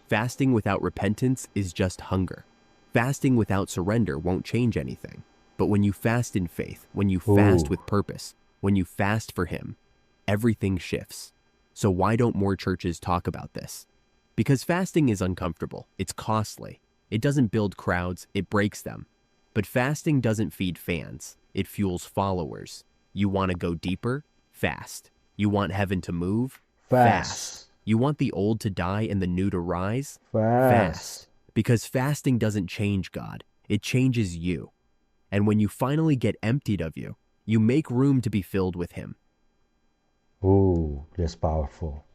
Fasting without repentance is just hunger. Fasting without surrender won't change anything. But when you fast in faith, when you fast with purpose, when you fast for Him, everything shifts. So why don't more churches talk about this? Because fasting is uncomfortable. It's costly. It doesn't build crowds. It breaks them. But fasting doesn't feed fans. It fuels followers. You want to go deeper? Fast. You want heaven to move? Fast. You want the old to die and the new to rise? Fast. Because fasting doesn't change God. It changes you. And when you finally get emptied of you, you make room to be filled with Him. Ooh, that's powerful.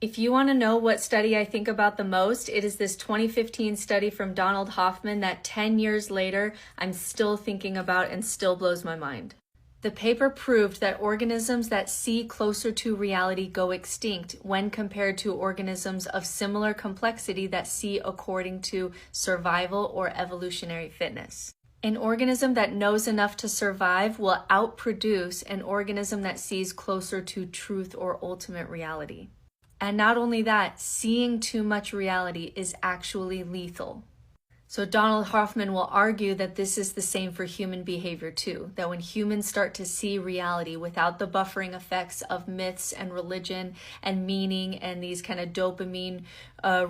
If you want to know what study I think about the most, it is this 2015 study from Donald Hoffman that 10 years later, I'm still thinking about and still blows my mind. The paper proved that organisms that see closer to reality go extinct when compared to organisms of similar complexity that see according to survival or evolutionary fitness. An organism that knows enough to survive will outproduce an organism that sees closer to truth or ultimate reality. And not only that, seeing too much reality is actually lethal. So Donald Hoffman will argue that this is the same for human behavior too, that when humans start to see reality without the buffering effects of myths and religion and meaning and these kind of dopamine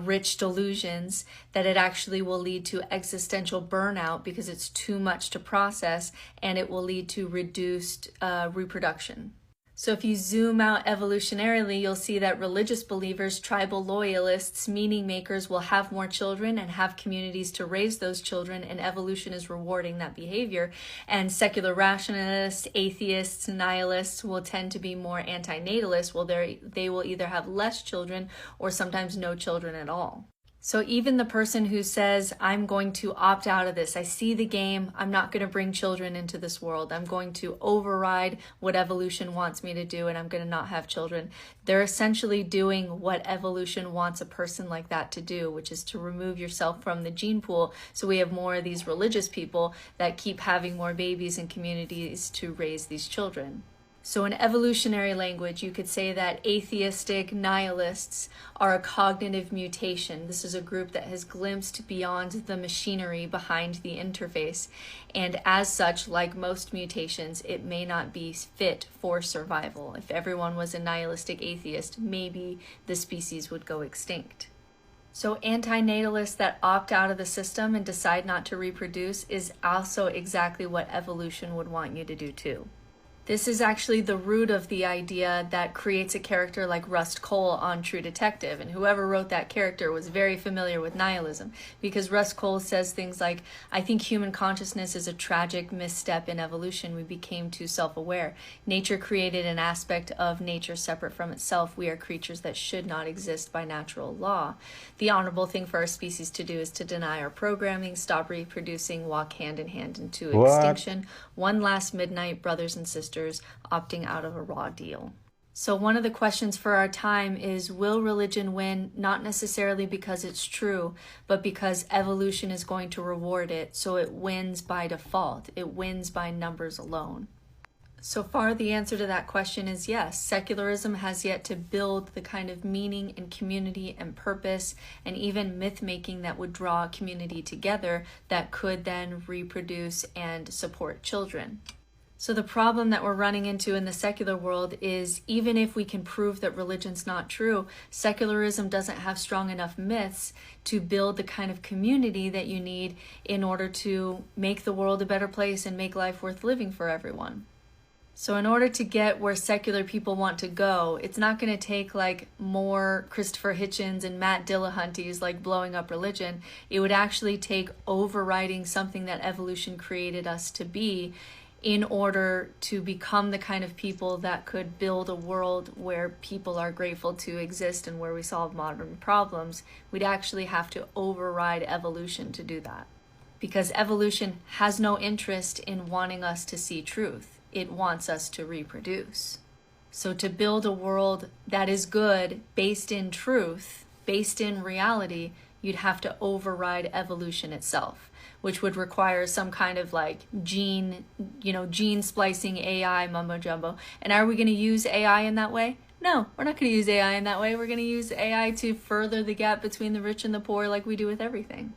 rich delusions, that it actually will lead to existential burnout because it's too much to process, and it will lead to reduced reproduction. So if you zoom out evolutionarily, you'll see that religious believers, tribal loyalists, meaning makers will have more children and have communities to raise those children, and evolution is rewarding that behavior. And secular rationalists, atheists, nihilists will tend to be more antinatalist. Well, they will either have less children or sometimes no children at all. So even the person who says, I'm going to opt out of this, I see the game, I'm not going to bring children into this world, I'm going to override what evolution wants me to do, and I'm going to not have children, they're essentially doing what evolution wants a person like that to do, which is to remove yourself from the gene pool. So we have more of these religious people that keep having more babies in communities to raise these children. So in evolutionary language, you could say that atheistic nihilists are a cognitive mutation. This is a group that has glimpsed beyond the machinery behind the interface. And as such, like most mutations, it may not be fit for survival. If everyone was a nihilistic atheist, maybe the species would go extinct. So antinatalists that opt out of the system and decide not to reproduce is also exactly what evolution would want you to do too. This is actually the root of the idea that creates a character like Rust Cohle on True Detective, and whoever wrote that character was very familiar with nihilism, because Rust Cohle says things like, I think human consciousness is a tragic misstep in evolution. We became too self-aware. Nature created an aspect of nature separate from itself. We are creatures that should not exist by natural law. The honorable thing for our species to do is to deny our programming, stop reproducing, walk hand in hand into extinction. One last midnight, brothers and sisters, opting out of a raw deal. So one of the questions for our time is, will religion win? Not necessarily because it's true, but because evolution is going to reward it, so it wins by default. It wins by numbers alone. So far, the answer to that question is yes. Secularism has yet to build the kind of meaning and community and purpose and even myth-making that would draw a community together that could then reproduce and support children. So the problem that we're running into in the secular world is, even if we can prove that religion's not true, secularism doesn't have strong enough myths to build the kind of community that you need in order to make the world a better place and make life worth living for everyone. So in order to get where secular people want to go, it's not going to take like more Christopher Hitchens and Matt Dillahunties like blowing up religion. It would actually take overriding something that evolution created us to be in order to become the kind of people that could build a world where people are grateful to exist and where we solve modern problems. We'd actually have to override evolution to do that. Because evolution has no interest in wanting us to see truth. It wants us to reproduce. So to build a world that is good, based in truth, based in reality, you'd have to override evolution itself, which would require some kind of like gene splicing AI mumbo jumbo. And are we going to use AI in that way? No, we're not going to use AI in that way. We're going to use AI to further the gap between the rich and the poor like we do with everything.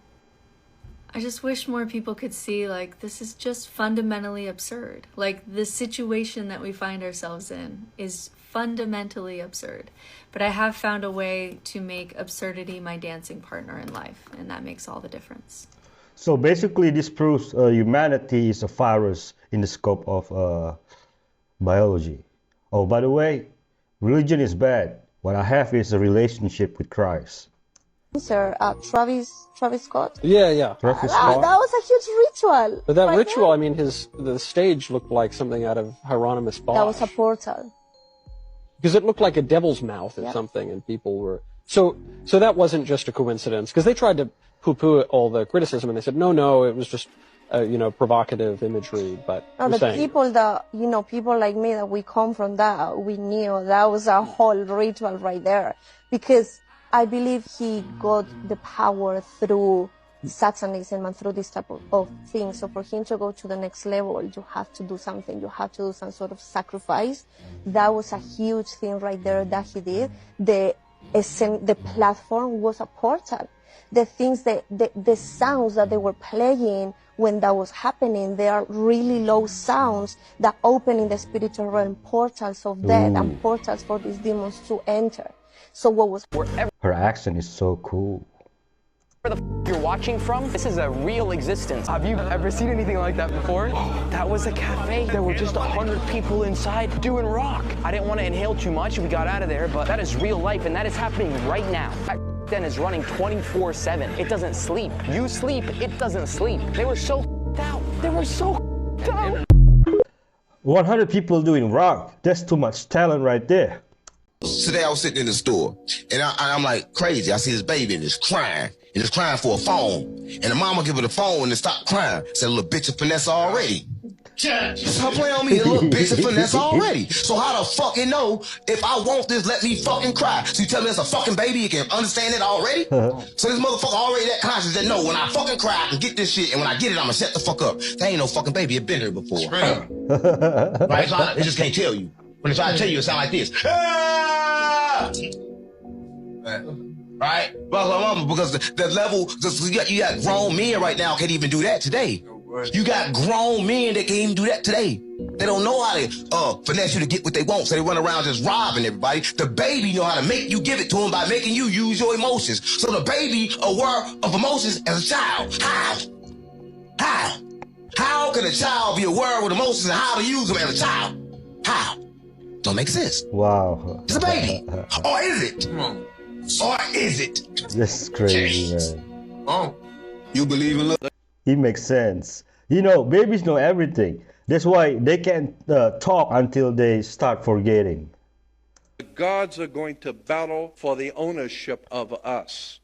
I just wish more people could see, like, this is just fundamentally absurd. Like, the situation that we find ourselves in is fundamentally absurd. But I have found a way to make absurdity my dancing partner in life, and that makes all the difference. So basically this proves humanity is a virus in the scope of biology. Oh, by the way, religion is bad. What I have is a relationship with Christ. Sir, Travis Scott. Yeah. Travis Scott. That was a huge ritual. But that ritual, I mean, the stage looked like something out of Hieronymus Bosch. That was a portal. Because it looked like a devil's mouth or something, and people were so that wasn't just a coincidence. Because they tried to poo-poo all the criticism, and they said no, it was just provocative imagery. But people that people like me that we come from that, we knew that was a whole ritual right there, because I believe he got the power through Satanism and through this type of things. So for him to go to the next level, you have to do something. You have to do some sort of sacrifice. That was a huge thing right there that he did. The platform was a portal. The things the sounds that they were playing when that was happening, they are really low sounds that open in the spiritual realm portals of death and portals for these demons to enter. So what was her accent is so cool. Where the you're watching from, this is a real existence. Have you ever seen anything like that before? That was a cafe. There were just 100 people inside doing rock. I didn't want to inhale too much. We got out of there, but that is real life, and that is happening right now. That then is running 24/7. It doesn't sleep. You sleep, it doesn't sleep. They were so out. They were so out. 100 people doing rock. That's too much talent right there. Today I was sitting in the store, and I'm like crazy. I see this baby and it's crying. And it's crying for a phone. And the mama give her the phone and stop crying. Said, little bitch of finesse already. Stop playing on me, a little bitch of finesse already. So how the fucking know if I want this, let me fucking cry? So you tell me it's a fucking baby, you can understand it already? So this motherfucker already that conscious that no, when I fucking cry, I can get this shit, and when I get it, I'ma shut the fuck up. There ain't no fucking baby, it been here before. Right? So I just can't tell you. When I try to tell you, it sound like this. Right? Because the level, you got grown men right now can't even do that today. You got grown men that can't even do that today. They don't know how to finesse you to get what they want, so they run around just robbing everybody. The baby know how to make you give it to him by making you use your emotions. So the baby aware of emotions as a child. How? How can a child be aware of emotions and how to use them as a child? How? Don't make sense. Wow. It's a baby. Or is it? Or is it? That's crazy, man. Oh. You believe in love? It makes sense. You know, babies know everything. That's why they can't talk until they start forgetting. The gods are going to battle for the ownership of us.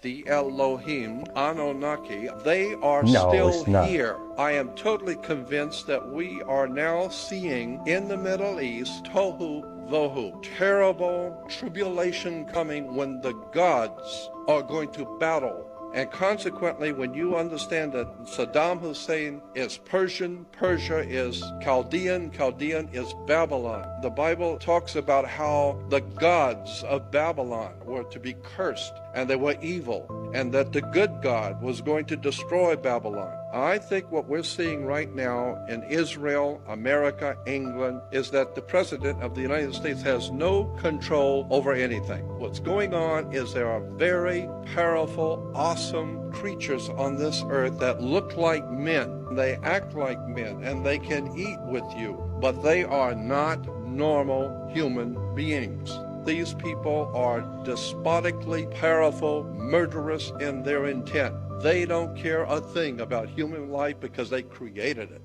The Elohim, Anunnaki, they are still here. I am totally convinced that we are now seeing in the Middle East tohu vohu, terrible tribulation coming when the gods are going to battle. And consequently, when you understand that Saddam Hussein is Persian, Persia is Chaldean, Chaldean is Babylon. The Bible talks about how the gods of Babylon were to be cursed and they were evil, and that the good God was going to destroy Babylon. I think what we're seeing right now in Israel, America, England, is that the President of the United States has no control over anything. What's going on is there are very powerful, awesome creatures on this earth that look like men. They act like men, and they can eat with you, but they are not normal human beings. These people are despotically powerful, murderous in their intent. They don't care a thing about human life because they created it.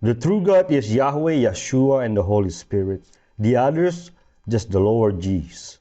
The true God is Yahweh, Yeshua, and the Holy Spirit. The others, just the lower G's.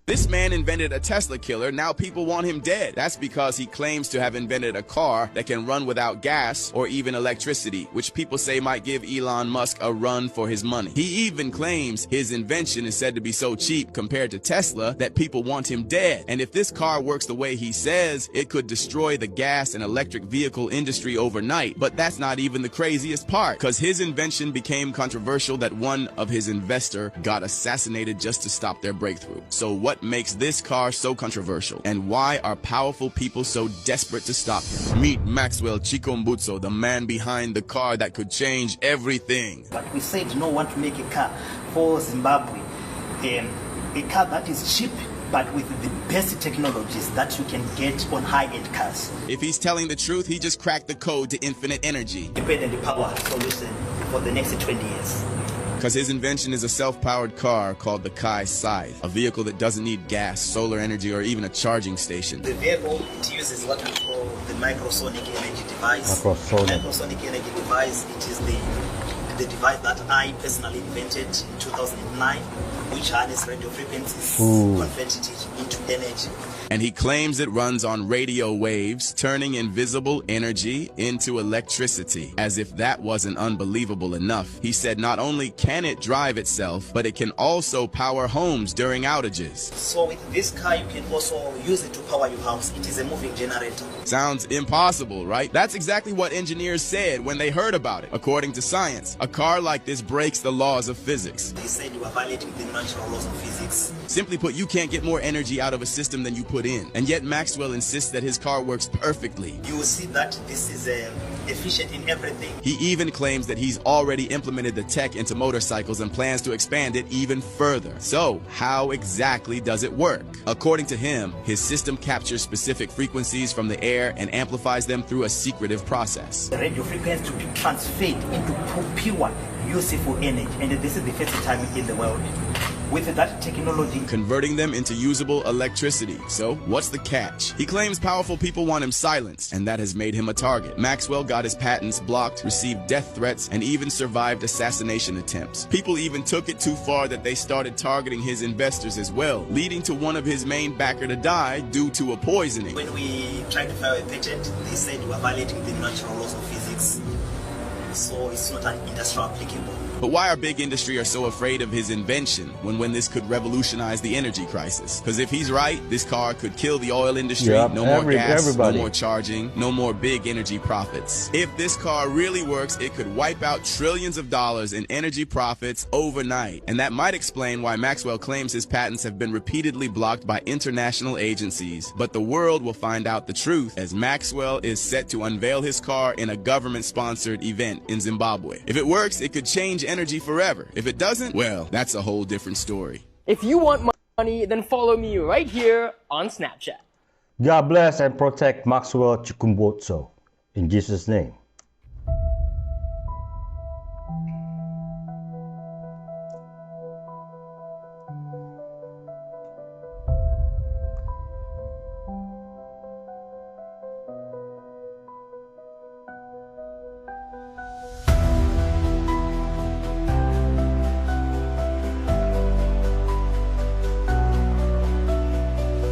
This man invented a Tesla killer. Now people want him dead. That's because he claims to have invented a car that can run without gas or even electricity, which people say might give Elon Musk a run for his money. He even claims his invention is said to be so cheap compared to Tesla that people want him dead. And if this car works the way he says, it could destroy the gas and electric vehicle industry overnight. But that's not even the craziest part, because his invention became controversial that one of his investors got assassinated just to stop their breakthrough. So what makes this car so controversial, and why are powerful people so desperate to stop him? Meet Maxwell Chikumbutso, the man behind the car that could change everything. But we said no one to make a car for Zimbabwe, a car that is cheap but with the best technologies that you can get on high-end cars. If he's telling the truth, he just cracked the code to infinite energy. Independent power solution for the next 20 years. Because his invention is a self-powered car called the Kai Scythe, a vehicle that doesn't need gas, solar energy, or even a charging station. The vehicle, it uses what we call the microsonic energy device. Microsonic energy device, it is the device that I personally invented in 2009, which harness radio frequencies, converted it into energy. And he claims it runs on radio waves, turning invisible energy into electricity. As if that wasn't unbelievable enough, he said not only can it drive itself, but it can also power homes during outages. So with this car, you can also use it to power your house. It is a moving generator. Sounds impossible, right? That's exactly what engineers said when they heard about it. According to science, a car like this breaks the laws of physics. They said you are violating the natural laws of physics. Simply put, you can't get more energy out of a system than you put in. And yet Maxwell insists that his car works perfectly. You will see that this is efficient in everything. He even claims that he's already implemented the tech into motorcycles and plans to expand it even further. So, how exactly does it work? According to him, his system captures specific frequencies from the air and amplifies them through a secretive process. The radio frequency to be transferred into pure, useful energy, and this is the first time in the world. With that technology, converting them into usable electricity. So, what's the catch? He claims powerful people want him silenced, and that has made him a target. Maxwell got his patents blocked, received death threats, and even survived assassination attempts. People even took it too far that they started targeting his investors as well, leading to one of his main backers to die due to a poisoning. When we tried to file a patent, they said you are violating the natural laws of physics. So it's not an industrial applicable. But why are big industry are so afraid of his invention when this could revolutionize the energy crisis? Because if he's right, this car could kill the oil industry, no more gas, no more charging, no more big energy profits. If this car really works, it could wipe out trillions of dollars in energy profits overnight. And that might explain why Maxwell claims his patents have been repeatedly blocked by international agencies. But the world will find out the truth as Maxwell is set to unveil his car in a government-sponsored event in Zimbabwe. If it works, it could change energy forever. If it doesn't, well, that's a whole different story. If you want money, then follow me right here on Snapchat. God bless and protect Maxwell Chikumbotso. In Jesus' name.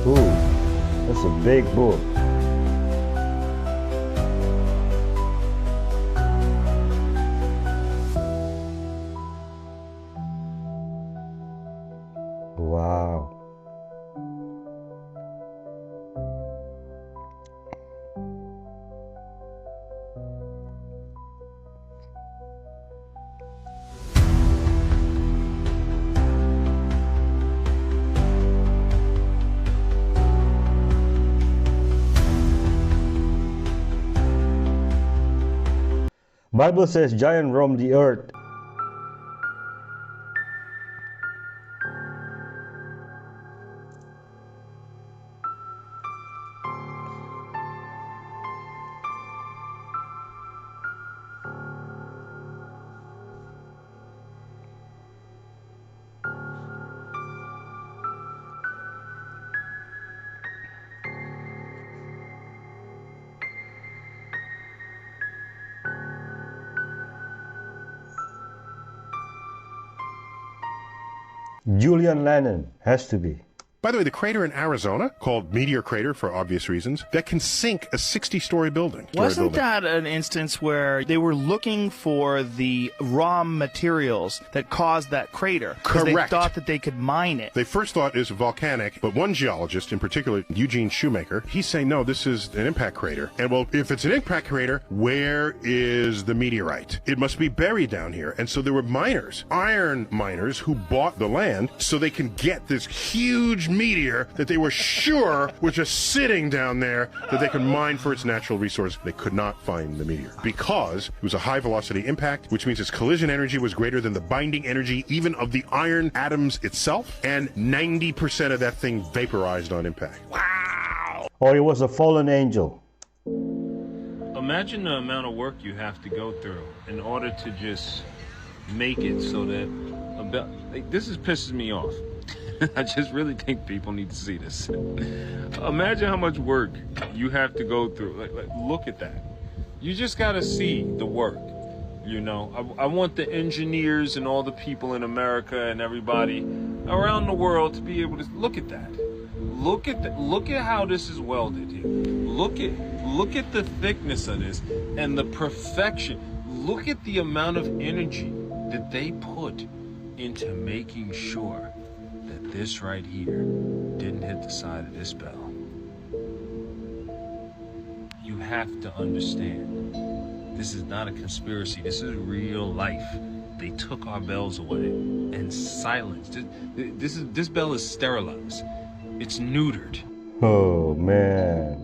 Ooh, that's a big book. Wow. Bible says giant roam the earth. Julian Lennon has to be. By the way, the crater in Arizona, called Meteor Crater for obvious reasons, that can sink a 60-story building. Wasn't that an instance where they were looking for the raw materials that caused that crater? Because they thought that they could mine it. They first thought it was volcanic, but one geologist, in particular Eugene Shoemaker, he's saying, no, this is an impact crater. And well, if it's an impact crater, where is the meteorite? It must be buried down here. And so there were miners, iron miners, who bought the land so they can get this huge meteor that they were sure was just sitting down there that they could mine for its natural resource. They could not find the meteor because it was a high velocity impact, which means its collision energy was greater than the binding energy even of the iron atoms itself, and 90% of that thing vaporized on impact. Wow! Or it was a fallen angel. Imagine the amount of work you have to go through in order to just make it so that this pisses me off. I just really think people need to see this. Imagine how much work you have to go through. Like, look at that. You just got to see the work. You know, I want the engineers and all the people in America and everybody around the world to be able to look at that. Look at how this is welded here. Look at the thickness of this and the perfection. Look at the amount of energy that they put into making sure that this right here didn't hit the side of this bell. You have to understand, this is not a conspiracy. This is real life. They took our bells away and silenced. This bell is sterilized. It's neutered. Oh, man.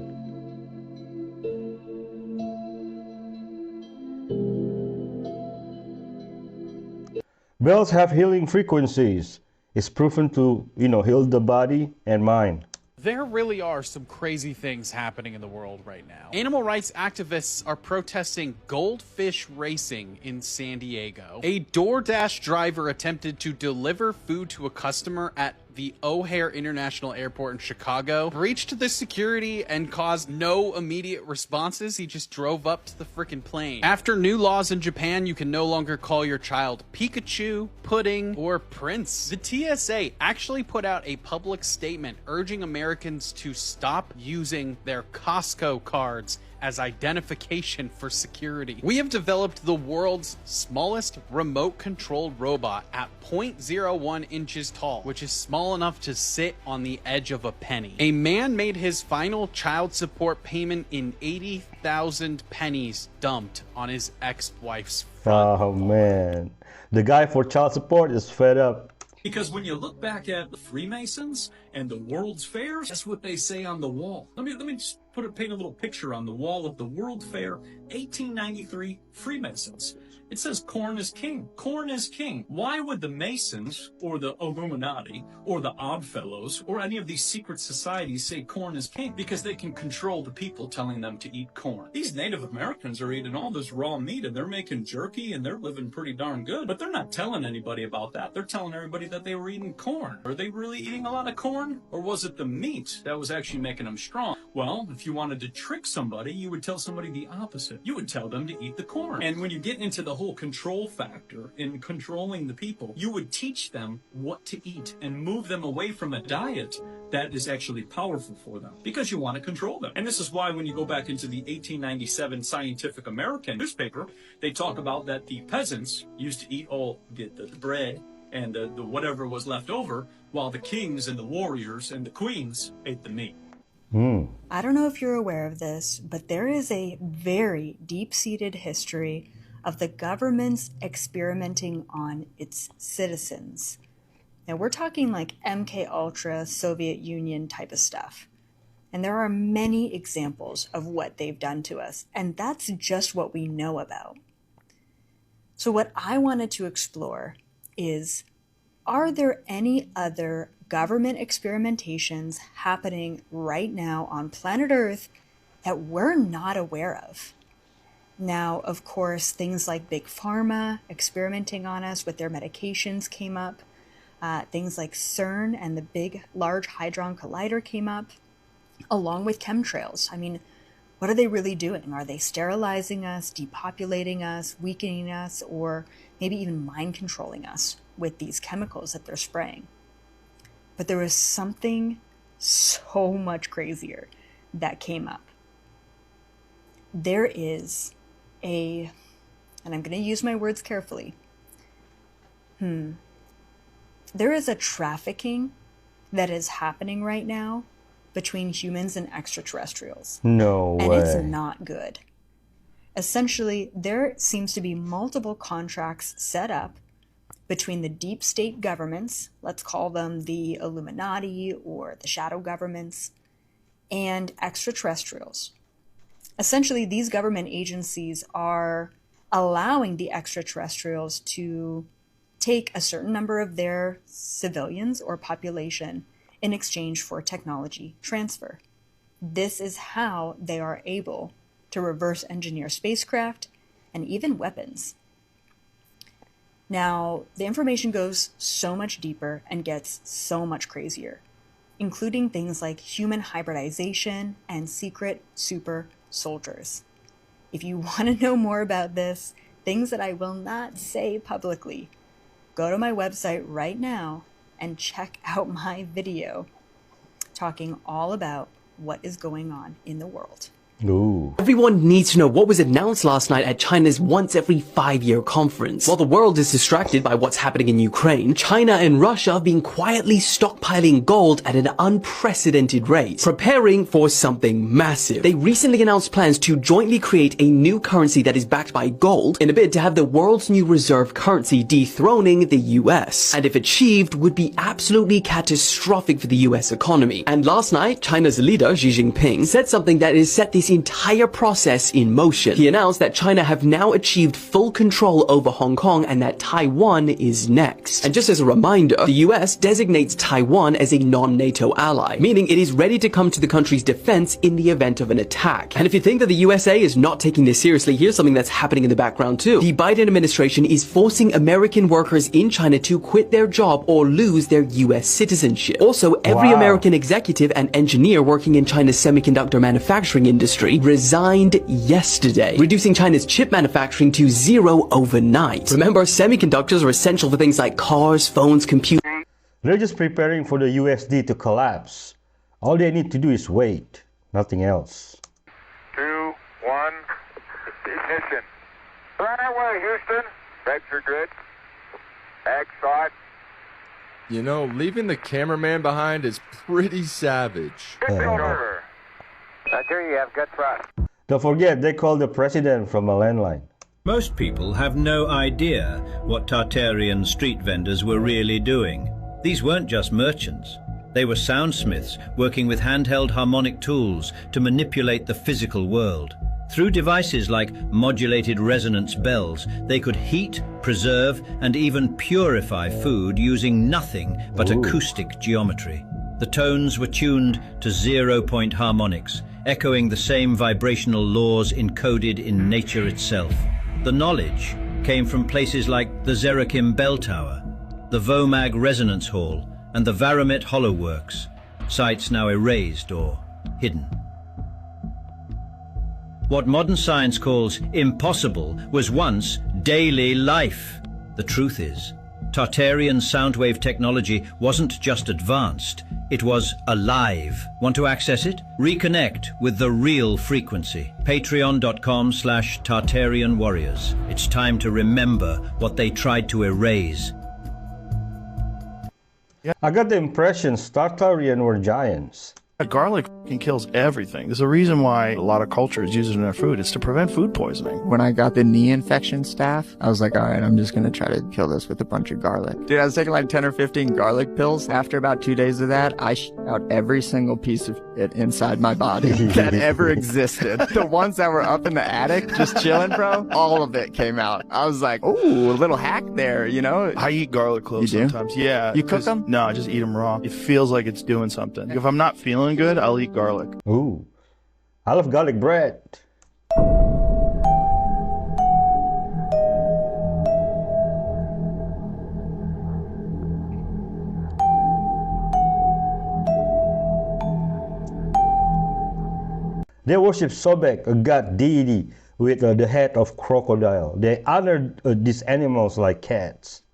Bells have healing frequencies. It's proven to, heal the body and mind. There really are some crazy things happening in the world right now. Animal rights activists are protesting goldfish racing in San Diego. A DoorDash driver attempted to deliver food to a customer at the O'Hare International Airport in Chicago, breached the security and caused no immediate responses. He just drove up to the freaking plane. After new laws in Japan, you can no longer call your child Pikachu, Pudding, or Prince. The TSA actually put out a public statement urging Americans to stop using their Costco cards as identification for security. We have developed the world's smallest remote-controlled robot at 0.01 inches tall, which is small enough to sit on the edge of a penny. A man made his final child support payment in 80,000 pennies dumped on his ex-wife's front. Oh, man. The guy for child support is fed up. Because when you look back at the Freemasons and the World's Fairs, that's what they say on the wall. Let me just paint a little picture on the wall of the World Fair 1893 Freemasons. It says corn is king. Corn is king. Why would the Masons or the Illuminati or the Oddfellows or any of these secret societies say corn is king? Because they can control the people telling them to eat corn. These Native Americans are eating all this raw meat and they're making jerky and they're living pretty darn good. But they're not telling anybody about that. They're telling everybody that they were eating corn. Are they really eating a lot of corn? Or was it the meat that was actually making them strong? Well, if you wanted to trick somebody, you would tell somebody the opposite. You would tell them to eat the corn. And when you get into the whole control factor in controlling the people, you would teach them what to eat and move them away from a diet that is actually powerful for them because you want to control them. And this is why when you go back into the 1897 Scientific American newspaper, they talk about that the peasants used to eat all the bread and the whatever was left over, while the kings and the warriors and the queens ate the meat. I don't know if you're aware of this, but there is a very deep-seated history of the government's experimenting on its citizens. Now we're talking like MK Ultra, Soviet Union type of stuff. And there are many examples of what they've done to us, and that's just what we know about. So what I wanted to explore is, are there any other government experimentations happening right now on planet Earth that we're not aware of? Now, of course, things like Big Pharma experimenting on us with their medications came up. Things like CERN and the Big Large Hadron Collider came up, along with chemtrails. I mean, what are they really doing? Are they sterilizing us, depopulating us, weakening us, or maybe even mind controlling us with these chemicals that they're spraying? But there was something so much crazier that came up. There is and I'm going to use my words carefully. There is a trafficking that is happening right now between humans and extraterrestrials. No way. And it's not good. Essentially, there seems to be multiple contracts set up between the deep state governments, let's call them the Illuminati or the shadow governments, and extraterrestrials. Essentially, these government agencies are allowing the extraterrestrials to take a certain number of their civilians or population in exchange for technology transfer. This is how they are able to reverse engineer spacecraft and even weapons. Now, the information goes so much deeper and gets so much crazier, including things like human hybridization and secret super soldiers. If you want to know more about this, things that I will not say publicly, go to my website right now and check out my video talking all about what is going on in the world. Ooh. Everyone needs to know what was announced last night at China's once every 5-year conference. While the world is distracted by what's happening in Ukraine, China and Russia have been quietly stockpiling gold at an unprecedented rate, preparing for something massive. They recently announced plans to jointly create a new currency that is backed by gold in a bid to have the world's new reserve currency, dethroning the US. And if achieved, would be absolutely catastrophic for the US economy. And last night, China's leader, Xi Jinping, said something that has set this entire process in motion. He announced that China have now achieved full control over Hong Kong and that Taiwan is next. And just as a reminder, the US designates Taiwan as a non-NATO ally, meaning it is ready to come to the country's defense in the event of an attack. And if you think that the USA is not taking this seriously, here's something that's happening in the background too. The Biden administration is forcing American workers in China to quit their job or lose their US citizenship. Also, every American executive and engineer working in China's semiconductor manufacturing industry resigned yesterday, reducing China's chip manufacturing to zero overnight. Remember, semiconductors are essential for things like cars, phones, computers. They're just preparing for the USD to collapse. All they need to do is wait, nothing else. 2, 1, ignition. Right away, Houston. Vector grid. X-Thought. You know, leaving the cameraman behind is pretty savage. Over. Here you have good thrust. Don't forget, they call the president from a landline. Most people have no idea what Tartarian street vendors were really doing. These weren't just merchants. They were soundsmiths working with handheld harmonic tools to manipulate the physical world. Through devices like modulated resonance bells, they could heat, preserve, and even purify food using nothing but acoustic geometry. The tones were tuned to zero-point harmonics, echoing the same vibrational laws encoded in nature itself. The knowledge came from places like the Zerakim Bell Tower, the Vomag Resonance Hall, and the Varamit Hollow Works, sites now erased or hidden. What modern science calls impossible was once daily life. The truth is, Tartarian soundwave technology wasn't just advanced, it was alive. Want to access it? Reconnect with the real frequency. Patreon.com/Tartarian Warriors. It's time to remember what they tried to erase. I got the impression Tartarian were giants. Garlic kills everything. There's a reason why a lot of cultures use it in their food. It's to prevent food poisoning. When I got the knee infection staph, I was like, all right, I'm just going to try to kill this with a bunch of garlic. Dude, I was taking like 10 or 15 garlic pills. After about 2 days of that, I shit out every single piece of it inside my body that ever existed. The ones that were up in the attic, just chilling, bro, all of it came out. I was like, ooh, a little hack there, you know? I eat garlic cloves sometimes. Yeah. You cook them? No, I just eat them raw. It feels like it's doing something. If I'm not feeling good, I'll eat garlic. Ooh, I love garlic bread. They worship Sobek, a god deity with the head of crocodile. They honored these animals like cats.